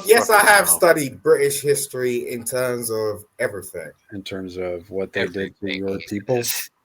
yes, I have studied British history in terms of everything. In terms of what they did to your people?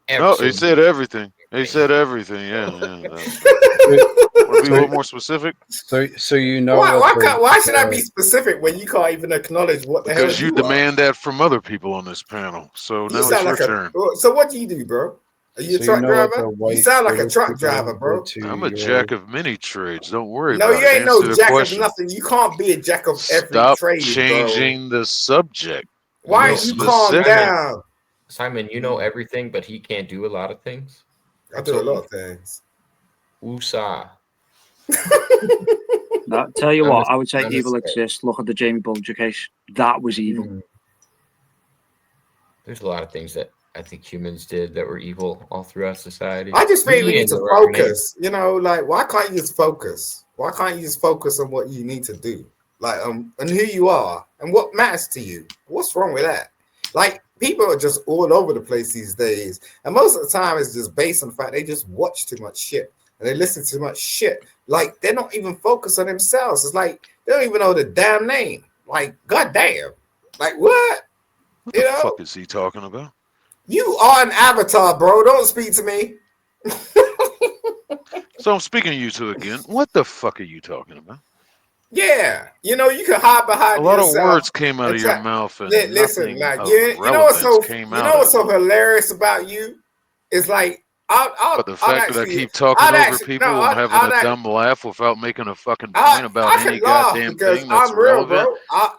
No, he said everything. He said everything. Yeah. Want to be a little more specific? So you know why should I be specific when you can't even acknowledge what the hell Because you demand that from other people on this panel. So now it's your turn. So what do you do, bro? Are you a truck driver? You sound like a truck driver, bro. I'm a jack of many trades. Don't worry no, about it. No, you ain't Answer no the jack question. of nothing. You can't be a jack of every Stop trade, changing the subject. Why don't you calm down? Simon, you know everything, but he can't do a lot of things. I do a lot of things. Woosah. No, tell you what, I would say evil exists. Look at the Jamie Bulger case. That was evil. There's a lot of things that I think humans did that were evil all throughout society. I just think we need to focus. Like, why can't you just focus? Why can't you just focus on what you need to do? Like, and who you are and what matters to you. What's wrong with that? Like, people are just all over the place these days. And most of the time it's just based on the fact they just watch too much shit and they listen to too much shit. Like, they're not even focused on themselves. It's like they don't even know the damn name. Like, goddamn. Like, what? What the fuck is he talking about? You are an avatar, bro. Don't speak to me. So I'm speaking to you two again. What the fuck are you talking about? Yeah, you can hide behind a lot yourself. of words came out of your mouth, and listen, like you know what's so hilarious about you? It's like but the fact that I keep talking over people and having a dumb laugh without making a fucking point about any goddamn thing that's relevant.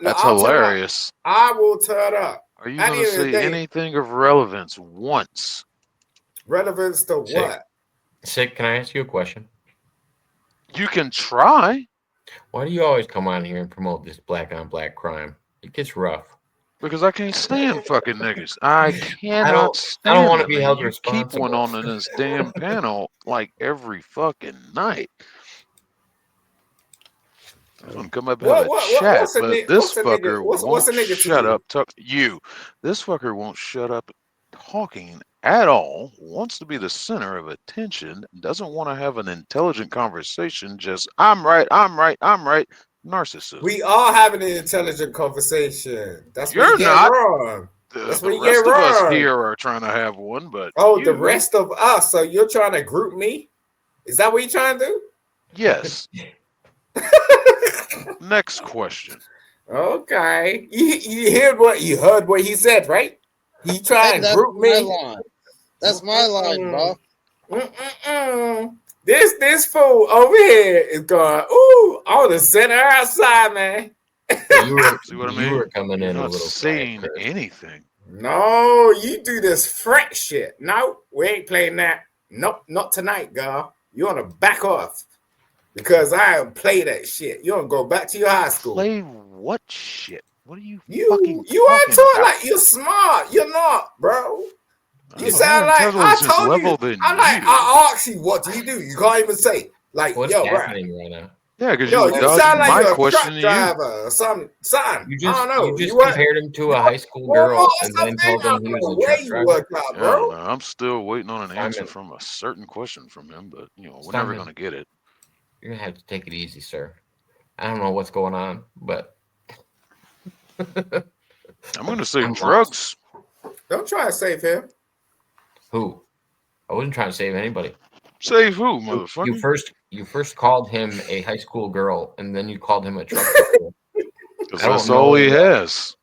That's hilarious. I will turn up. Are you going to say anything of relevance once? Relevance to what? Sick, can I ask you a question? You can try. Why do you always come on here and promote this black on black crime? It gets rough. Because I can't stand fucking niggas. I cannot stand I don't want to be held you responsible. Keep one on in this damn panel like every fucking night. I'm gonna come up and have a chat, but this fucker won't shut up. This fucker won't shut up talking at all. Wants to be the center of attention. Doesn't want to have an intelligent conversation. Just I'm right. Narcissist. We are having an intelligent conversation. That's You're not wrong. That's the rest of us here are trying to have one, but the rest of us. So you're trying to group me? Is that what you're trying to do? Yes. Next question. Okay, you heard what he said, right? He tried to group me. That's my line, bro. This fool over here is going. Ooh, I want to send her outside, man. You were, see what I mean? You were coming in not a little saying anything. No, you do this French shit. No, we ain't playing that. Nope, not tonight, girl. You want to back off. Because I don't play that shit. You don't go back to your high school. Play what shit? What are you You are talking like you're smart. You're not, bro. You sound like I told you. I asked you, what do you do? You can't even say. Like, what's happening right now? Yeah, because Yo, you you dodged sound like my you're a question truck to you. driver or something. Son, I don't know. You just compared him to a high school girl and then told him he was a truck driver. Work out, I bro. don't know. I'm still waiting on an answer from a certain question from him, but we're never gonna get it. You're gonna have to take it easy, sir. I don't know what's going on, but I'm gonna say drugs. Don't try to save him. Who? I wasn't trying to save anybody. Save who, motherfucker? You first called him a high school girl, and then you called him a truck driver. Because that's all he has.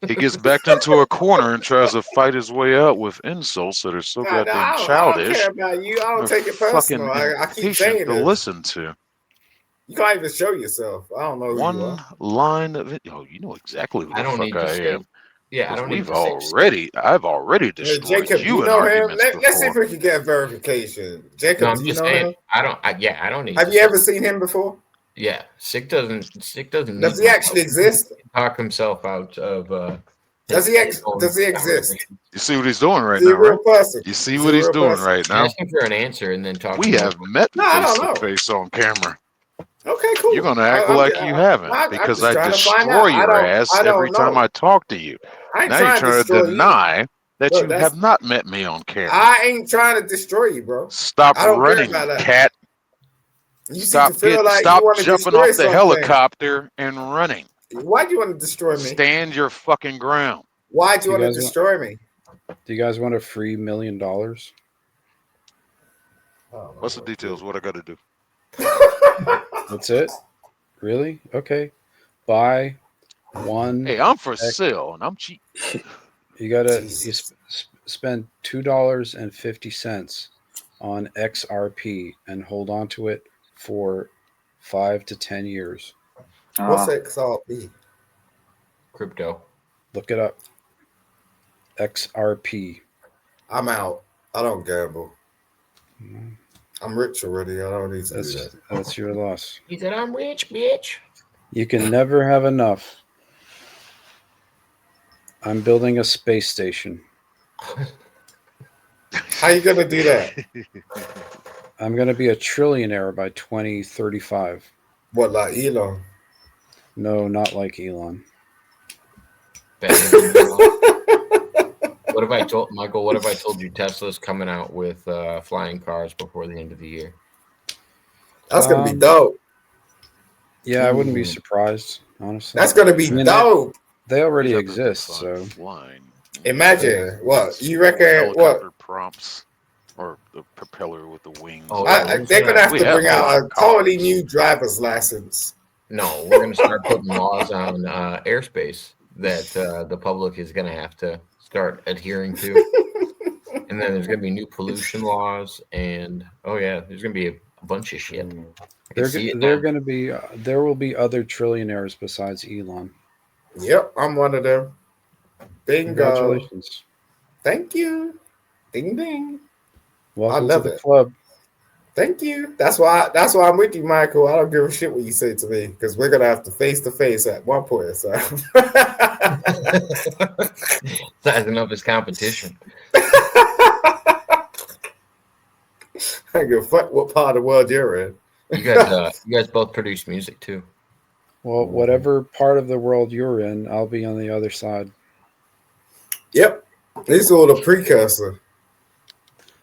He gets backed into a corner and tries to fight his way out with insults that are so goddamn childish. I don't care about you. I don't take it personal. I keep saying to listen to. You can't even show yourself. I don't know who you are. One line of it. Oh, you know exactly who the fuck I am. Yeah, I don't need I've already destroyed Jacob, you in know arguments him? before. Let's see if we can get a verification. Jacob, no, I'm do you just know saying, him? I don't need. Have you ever seen him before? Yeah, Sick doesn't. Does he actually exist? Talk himself out of. Does he exist? You see what he's doing right now, right? Person. You see what he's doing right now. Asking for an answer and then talking. We have met face to face on camera. Okay, cool. You're gonna act like you haven't because I destroy your ass every time I talk to you. Now you're trying to deny that you have not met me on camera. I ain't trying to destroy you, bro. Stop running, cat. Stop jumping off the helicopter and running. Why do you want to destroy me? Stand your fucking ground. Why do you want to destroy me? Do you guys want a free $1 million? What's the details? What I got to do? That's it? Really? Okay. Buy one. Hey, I'm for sale and I'm cheap. You gotta spend $2.50 on XRP and hold on to it for 5 to 10 years. What's XRP? Crypto. Look it up. XRP. I'm out. I don't gamble. I'm rich already. I don't need to do that. That's your loss. He said, I'm rich, bitch. You can never have enough. I'm building a space station. How you going to do that? I'm going to be a trillionaire by 2035. What, like Elon? No, not like Elon. What if I told Michael? What if I told you Tesla's coming out with flying cars before the end of the year? That's gonna be dope. Yeah, I wouldn't be surprised, honestly. That's gonna be dope. They already exist, so imagine what you reckon. What prompts or the propeller with the wings? Oh, they're gonna have to bring out a totally new driver's license. No, we're gonna start putting laws on airspace that the public is gonna have to start adhering to, and then there's going to be new pollution laws, and there's going to be a bunch of shit. There will be other trillionaires besides Elon. Yep, I'm one of them. Bingo! Congratulations! Thank you. Ding ding. Welcome to the club. Thank you. That's why I'm with you, Michael. I don't give a shit what you say to me because we're gonna have to face at one point. So. Sizing up his competition. I give a fuck what part of the world you're in. You guys both produce music too. Well, whatever part of the world you're in, I'll be on the other side. Yep, this is all the precursor.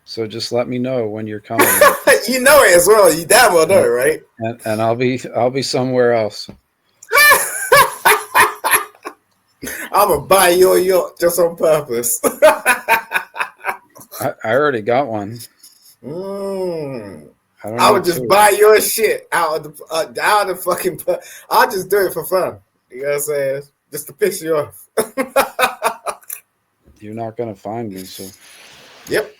So just let me know when you're coming. You know it as well. You damn well know, right? And I'll be somewhere else. I'm gonna buy your yacht just on purpose. I already got one. I would just buy your shit out of the fucking. I'll just do it for fun. You know what I'm saying? Just to piss you off. You're not gonna find me, so. Yep.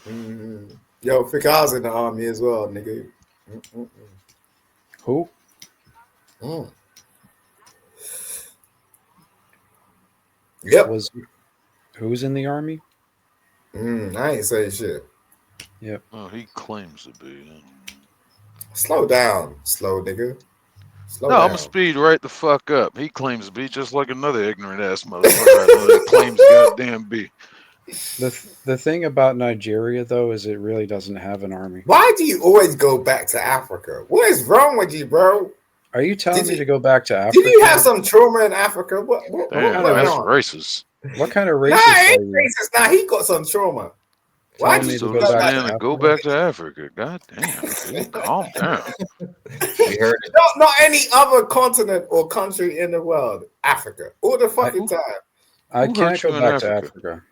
Mm-hmm. Yo, I was in the army as well, nigga. Who? Yep. Who's in the army? I ain't saying shit. Yep. Oh, he claims to be. Slow down, slow nigga. I'm gonna speed right the fuck up. He claims to be just like another ignorant ass motherfucker that claims goddamn be. The thing about Nigeria, though, is it really doesn't have an army. Why do you always go back to Africa? What is wrong with you, bro? Are you telling me to go back to Africa? Did you have some trauma in Africa? What Damn, that's racist. What kind of racist are you? Racist. Nah, he got some trauma. Why did you go back to Africa? God damn, dude, calm down. We heard it. Not any other continent or country in the world. Africa. All the fucking time. I can't go back to Africa.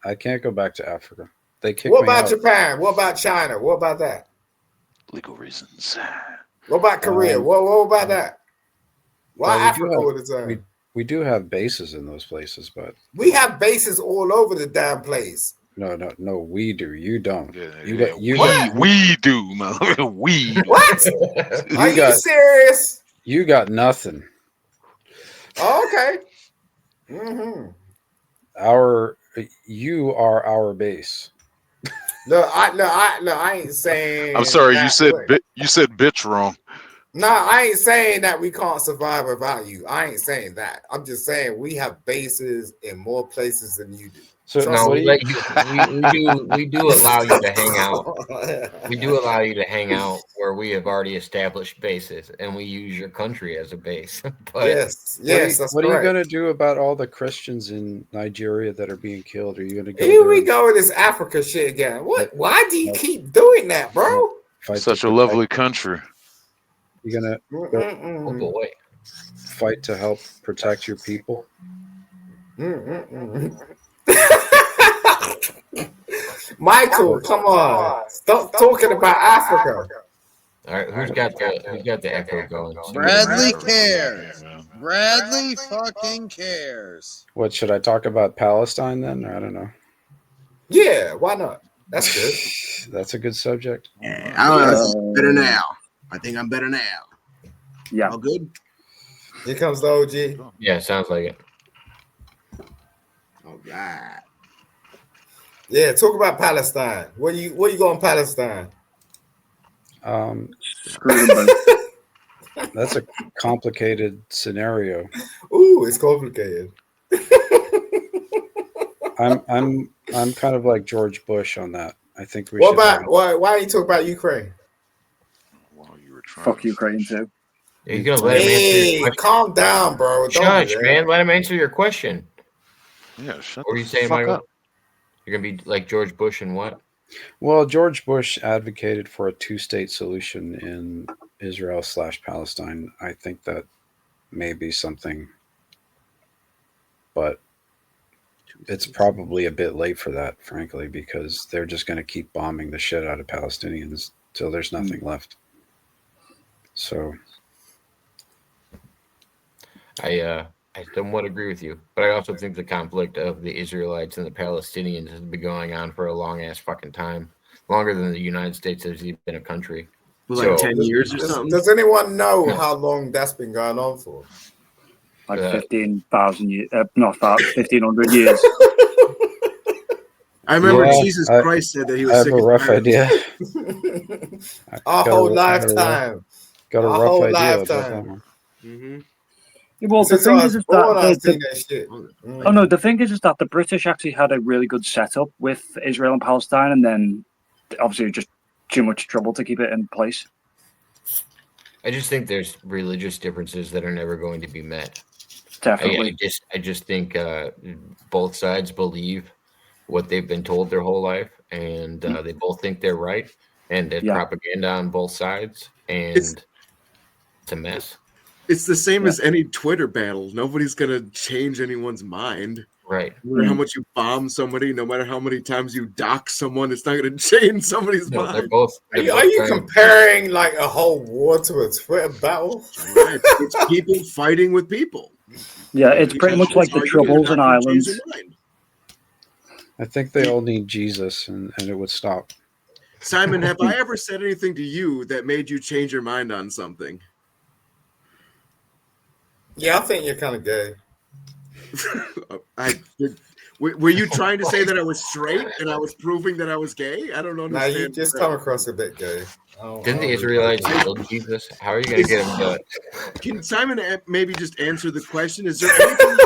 I can't go back to Africa. They kicked me out. What about Japan? What about China? What about that? Legal reasons. What about Korea? What about that? Why Africa all the time? We do have bases in those places, but we have bases all over the damn place. No, we do. You don't. We do, man. We do. What? Are you serious? You got nothing. Oh, okay. Mm-hmm. You are our base. No, I ain't saying. I'm sorry, you said bitch wrong. No, I ain't saying that we can't survive without you. I ain't saying that. I'm just saying we have bases in more places than you do. So no, we do allow you to hang out. We do allow you to hang out where we have already established bases, and we use your country as a base. But yes, what are you going to do about all the Christians in Nigeria that are being killed? Are you going to go? Here we go with this Africa shit again. What? Why do you keep doing that, bro? Such a lovely country. You're gonna fight to help protect your people. Michael, come on! Stop talking about Africa. All right, who's got the echo going? Bradley cares. Bradley fucking cares. What should I talk about? Palestine then? I don't know. Yeah, why not? That's good. That's a good subject. Yeah, I'm better now. I think I'm better now. Yeah. All good? Here comes the OG. Yeah, sounds like it. All right. Yeah, talk about Palestine. Where you going, Palestine? Screw them both. That's a complicated scenario. Ooh, it's complicated. I'm kind of like George Bush on that. I think we. What about why you talk about Ukraine? Well, you were trying. Fuck Ukraine too. You're gonna let him answer your question. Calm down, bro. Shush, man. Let him answer your question. Yeah, shut What were you saying, Michael? You're gonna be like George Bush and what? Well, George Bush advocated for a two-state solution in Israel/Palestine. I think that may be something, but it's probably a bit late for that, frankly, because they're just going to keep bombing the shit out of Palestinians till there's nothing left. So, I somewhat agree with you, but I also think the conflict of the Israelites and the Palestinians has been going on for a long ass fucking time, longer than the United States has even been a country. Like 10 years or something. Does anyone know how long that's been going on for? Like 15,000 years, not that, 1,500 years. I remember Jesus Christ said that he was sick. I have a rough idea. Our whole lifetime. Got a rough idea about that one. Mm-hmm. Well, the thing is that the thing is that the British actually had a really good setup with Israel and Palestine, and then obviously just too much trouble to keep it in place. I just think there's religious differences that are never going to be met. Definitely. I just think both sides believe what they've been told their whole life, and they both think they're right, and there's propaganda on both sides, and it's a mess. It's the same as any Twitter battle. Nobody's going to change anyone's mind. Right. No matter how much you bomb somebody, no matter how many times you dock someone, it's not going to change somebody's mind. They're both. Are you comparing like a whole war to a Twitter battle? Right. It's people fighting with people. Yeah, it's pretty much like the Troubles in Ireland. I think they all need Jesus, and it would stop. Simon, have I ever said anything to you that made you change your mind on something? Yeah, I think you're kind of gay. Were you trying to say that I was straight and I was proving that I was gay? I don't understand. Nah, you just come across a bit gay. Didn't the Israelites kill Jesus? How are you going to get him to Can Simon maybe just answer the question? Is there anything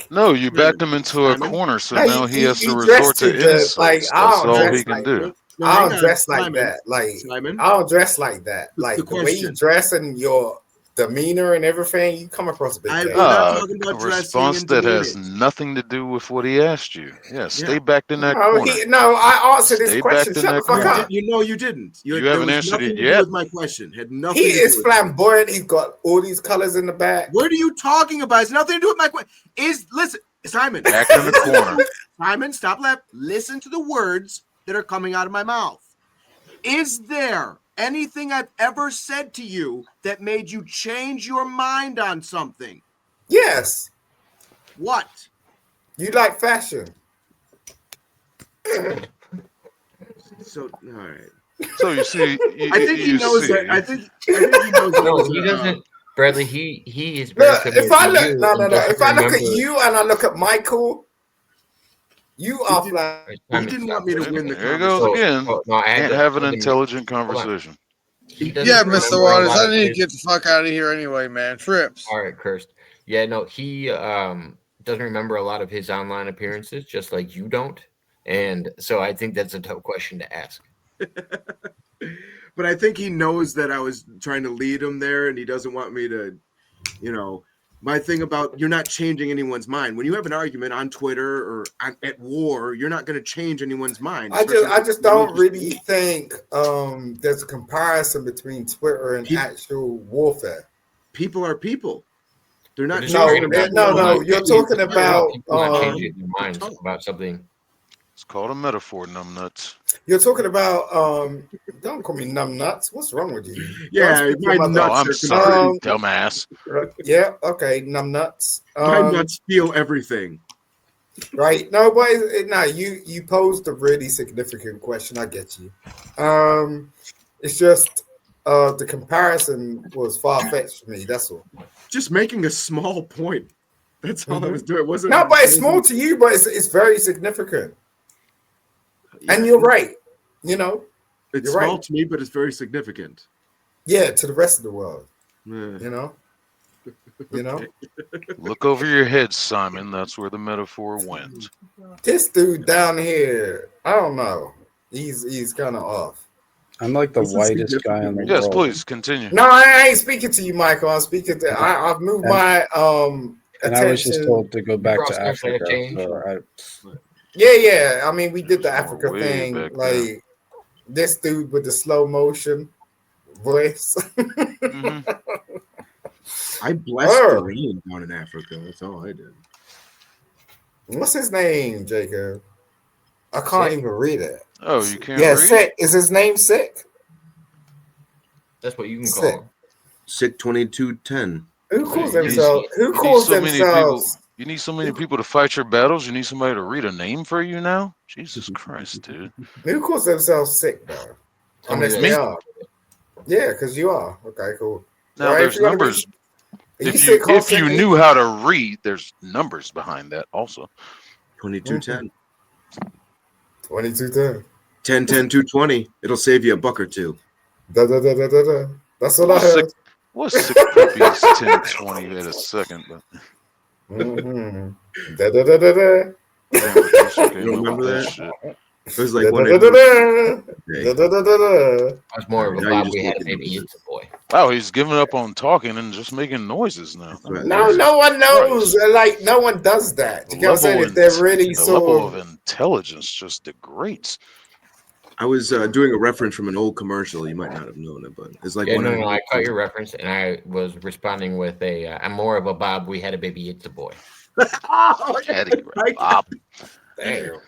No, you backed him into a corner, so now he has to resort dressed to insults. like That's all he can do. No, I hang don't on, dress like Simon. that. Like Simon, I don't dress like that. The Like the way you question. dress and your demeanor and everything, you come across a bit. We're not talking A about dressing response and that has demeaning. nothing to do with what he asked you. Yeah, stay Yeah. backed in that No, corner. I answered his Stay question. backed in Shut the that fuck corner. up. You didn't. You there haven't was answered nothing it to do yet. with my question. Had nothing He to do is with flamboyant. He's got all these colors in the back. What are you talking about? It's nothing to do with my question. Listen, Simon. Backed in the corner. Simon, stop laughing. Listen to the words that are coming out of my mouth. Is there anything I've ever said to you that made you change your mind on something? Yes. What? You like fashion. So, all right. So you see, I think he knows that. I think he knows that. No, he doesn't. Bradley, he is Look, very similar if I to look, you. no. and doesn't If I look at remember- you and I look at Michael, you are flat. He didn't want me to win the There he goes conversation. again. No, I had Can't to- have an I didn't- intelligent hold on. conversation. He doesn't Yeah, remember Mr. a Waters, lot I of need to his- get the fuck out of here anyway, man. Trips. All right, cursed. Yeah, no, he doesn't remember a lot of his online appearances, just like you don't. And so I think that's a tough question to ask. But I think he knows that I was trying to lead him there, and he doesn't want me to, my thing about you're not changing anyone's mind. When you have an argument on Twitter or at war, you're not going to change anyone's mind. I just don't really think there's a comparison between Twitter and actual warfare. People are people. They're not. No, you're talking about changing their minds about something. It's called a metaphor, numbnuts. You're talking about don't call me numbnuts. What's wrong with you? Yeah, my nuts. I'm sorry, dumbass. Yeah, okay, numbnuts. My nuts feel everything. Right? No, but you posed a really significant question. I get you. It's just the comparison was far-fetched for me. That's all. Just making a small point. That's all I was doing. It wasn't. No, but it's small to you, but it's very significant. Yeah. And you're right. It's small to me, but it's very significant. Yeah, to the rest of the world. Yeah. Look over your head, Simon. That's where the metaphor went. This dude down here, I don't know. He's kind of off. I'm like the whitest guy in the world. Yes, please continue. No, I ain't speaking to you, Michael. I'm speaking to. I've moved my And attention. I was just told to go back to Africa. Yeah. I mean, we did the Africa way thing. back Like this dude with the slow motion voice. Mm-hmm. I blessed the rain down in Africa. That's all I did. What's his name, Jacob? I can't even read it. Oh, you can't Yeah, read? Sick. Is his name Sick? That's what you can Sick. call him. Sick 2210. Who calls themselves? Who calls themselves? You need so many people to fight your battles. You need somebody to read a name for you now. Jesus Christ, dude. Who calls themselves Sick, though? Unless they are. Yeah, because you are. Okay, cool. Now Right, there's numbers. If you knew how to read, there's numbers behind that also. 2210. 2210. 10, 10, 220. It'll save you a buck or two. Da. That's what I heard. What's 6 puppies 1020 in a second? But... Da. You remember that? Shit. It was like I was more of a Now you Bob. just We had a look at baby. It's a boy. Wow, he's giving up on talking and just making noises now. No one knows. Like no one does that. You know what I'm saying? If they're really the level so. of intelligence just degrades. I was doing a reference from an old commercial. You might not have known it, but it's like I caught your reference, and I was responding with I'm more of a Bob. We had a baby. It's a boy. Bob. Damn.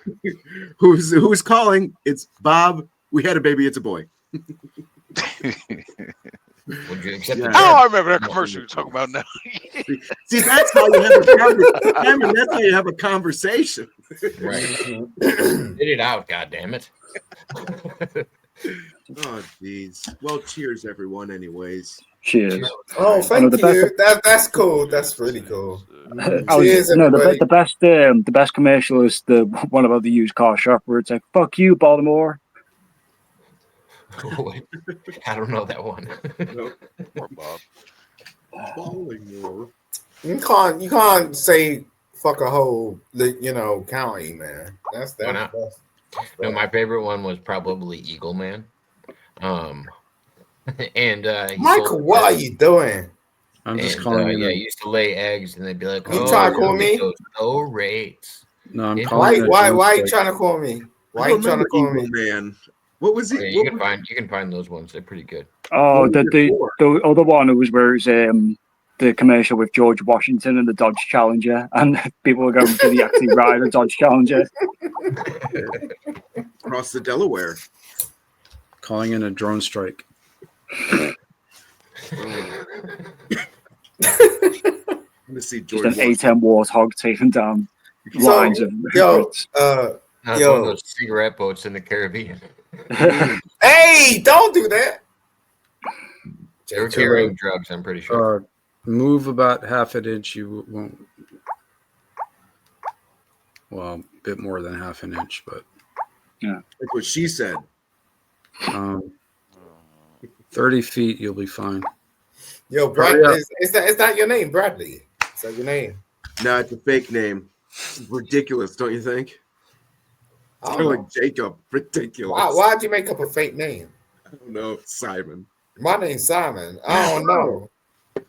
Who's calling? It's Bob. We had a baby. It's a boy. Would you accept Yeah. Oh, I remember that commercial you're talking about now. See, that's how you have a conversation. That's how you have a conversation. Right. Get it out, goddammit. Oh, jeez. Well, cheers, everyone. Anyways. Cheers. Oh, thank the you. That's cool. That's really cool. Cheers, the best commercial is the one about the used car shop where it's like, "Fuck you, Baltimore." I don't know that one. Poor Bob. Baltimore. You can't say fuck a whole, county, man. That's no. My favorite one was probably Eagle Man. And Michael, what are you doing? I'm just calling he used to lay eggs, and they'd be like, "You trying to call me? Those low rates." No, I'm calling. Why are you trying to call me? Why are you trying to call me, man? What was it? Yeah, you can find those ones. They're pretty good. Oh, the other one was where it was the commercial with George Washington and the Dodge Challenger, and people were going to actually ride a Dodge Challenger across the Delaware. Calling in a drone strike. I'm gonna see George just an A10 warthog taking down lines of one of those cigarette boats in the Caribbean. Hey, don't do that. They were carrying drugs, I'm pretty sure. Move about half an inch. You won't. Well, a bit more than half an inch, but yeah, that's what she said. 30 feet, you'll be fine. Yo, Bradley, is that your name, Bradley? Is that your name? No, it's a fake name. It's ridiculous, don't you think? It's kind of like Jacob. Ridiculous. Why'd you make up a fake name? I don't know. Simon. My name's Simon. I don't know. I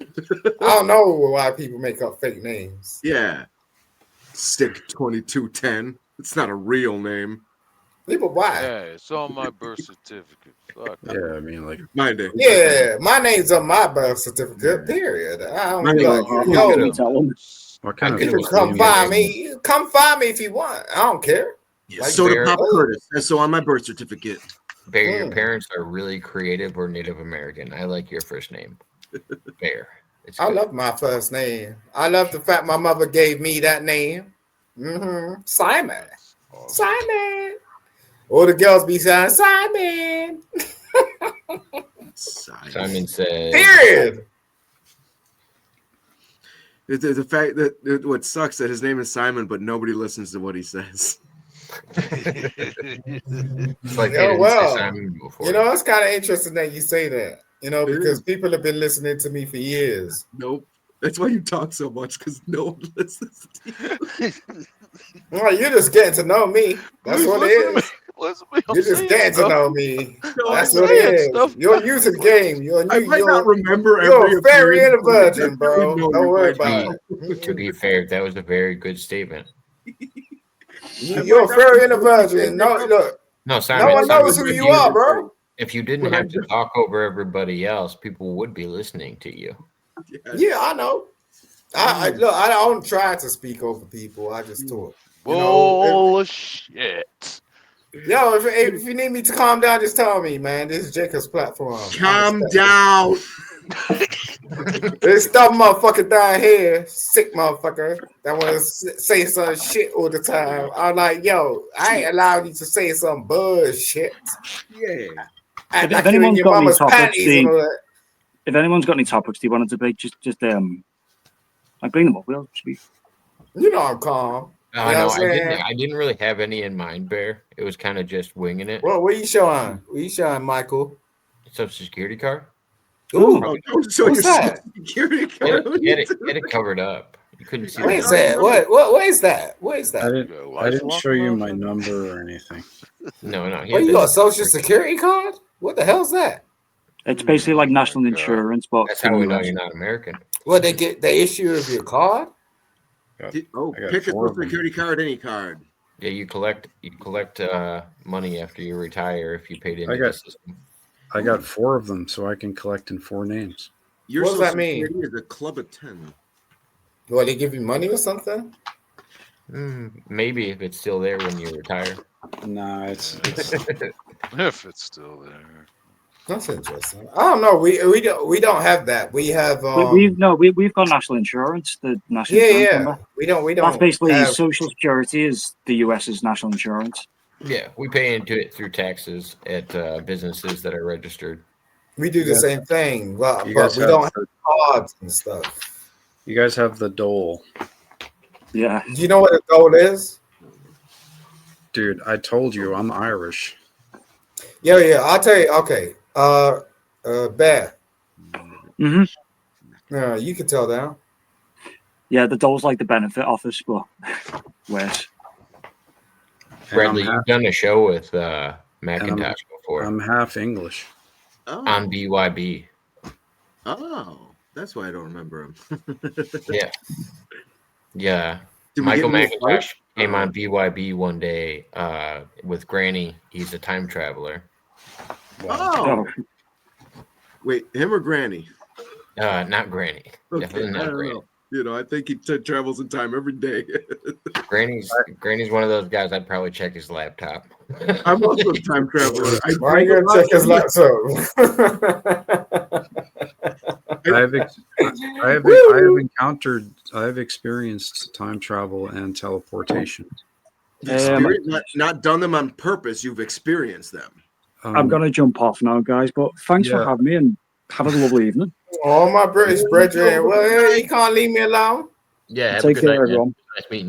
don't know why people make up fake names. Yeah. Stick 2210. It's not a real name. People, why? Yeah, it's on my birth certificate. Fuck. Yeah, I mean, like my name. Yeah, my name's on my birth certificate. Period. I don't know. What kind of people come find me? Come find me if you want. I don't care. Yeah, like Soda Pop Curtis. That's so on my birth certificate. Bear, your parents are really creative or Native American. I like your first name, Bear. I love my first name. I love the fact my mother gave me that name. Mm-hmm. Simon. Simon. All the girls be saying Simon. Simon said. Period. The fact that what sucks that his name is Simon, but nobody listens to what he says. It's like, Simon before. It's kind of interesting that you say that. Because people have been listening to me for years. Nope. That's why you talk so much, because no one listens to you. Well, you're just getting to know me. That's what it is. You're just getting to know me. That's what it is. You're new to the game. I might not remember every. You're a fairy and a virgin, bro. Don't worry about it. To be fair, that was a very good statement. You're a fairy and a virgin. No, look. No, Simon, no one knows who you are, bro. If you didn't have to talk over everybody else, people would be listening to you. Yeah, I know. I don't try to speak over people. I just talk. Bullshit. Yo, if you need me to calm down, just tell me, man. This is Jacob's platform. Calm down. This dumb motherfucker down here, sick motherfucker, that want to say some shit all the time. I'm like, yo, I ain't allowed you to say some bullshit. Yeah. If anyone's got any topics, if anyone's got any topics they want to debate, just I bring them up. We'll speak. I'm calm. I didn't really have any in mind, Bear. It was kind of just winging it. Well, what are you showing? What are you showing, Michael? Social security card. Ooh, don't show your security card. Get it covered up. You couldn't see. What is that? What is that? What is that? I didn't show you my number or anything. No. What, you got a social security card? What the hell's that? It's basically like national insurance, but that's how we know you're not American. Well, they issue of your card. Pick a social security card, any card. Yeah, you collect money after you retire if you paid into the system. I got 4 of them, so I can collect in 4 names. Your what does that mean? Is a club of 10. Well, they give you money or something? Maybe if it's still there when you retire. Nah, it's if it's still there. That's interesting. I don't know. We don't have that. We have we've got national insurance. The national insurance number. We don't. That's basically Social Security is the US's national insurance. Yeah, we pay into it through taxes at businesses that are registered. We do the same thing, but we don't have cards and stuff. You guys have the dole. Yeah. Do you know what a dole is? Dude, I told you I'm Irish. Yeah. I'll tell you. Okay. Bear. Mm-hmm. Yeah, you can tell that. Yeah, the doll's like the benefit office, but worse. Bradley, you've done a show with Macintosh before. I'm half English. On BYB. Oh, that's why I don't remember him. Yeah. Yeah. Michael Macintosh came on BYB one day with Granny. He's a time traveler. Wow. Oh. Wait, him or Granny? Not Granny. Okay, Definitely not Granny. Know. You know, I think he travels in time every day. Granny's one of those guys. I'd probably check his laptop. I'm also a time traveler. Why are you gonna check his laptop? I have experienced time travel and teleportation. Not done them on purpose. You've experienced them. I'm gonna jump off now, guys. But thanks for having me, and have a lovely evening. Oh, my British brethren. Well, you can't leave me alone. Yeah, have Take a good care, night, everyone. Nice meeting you.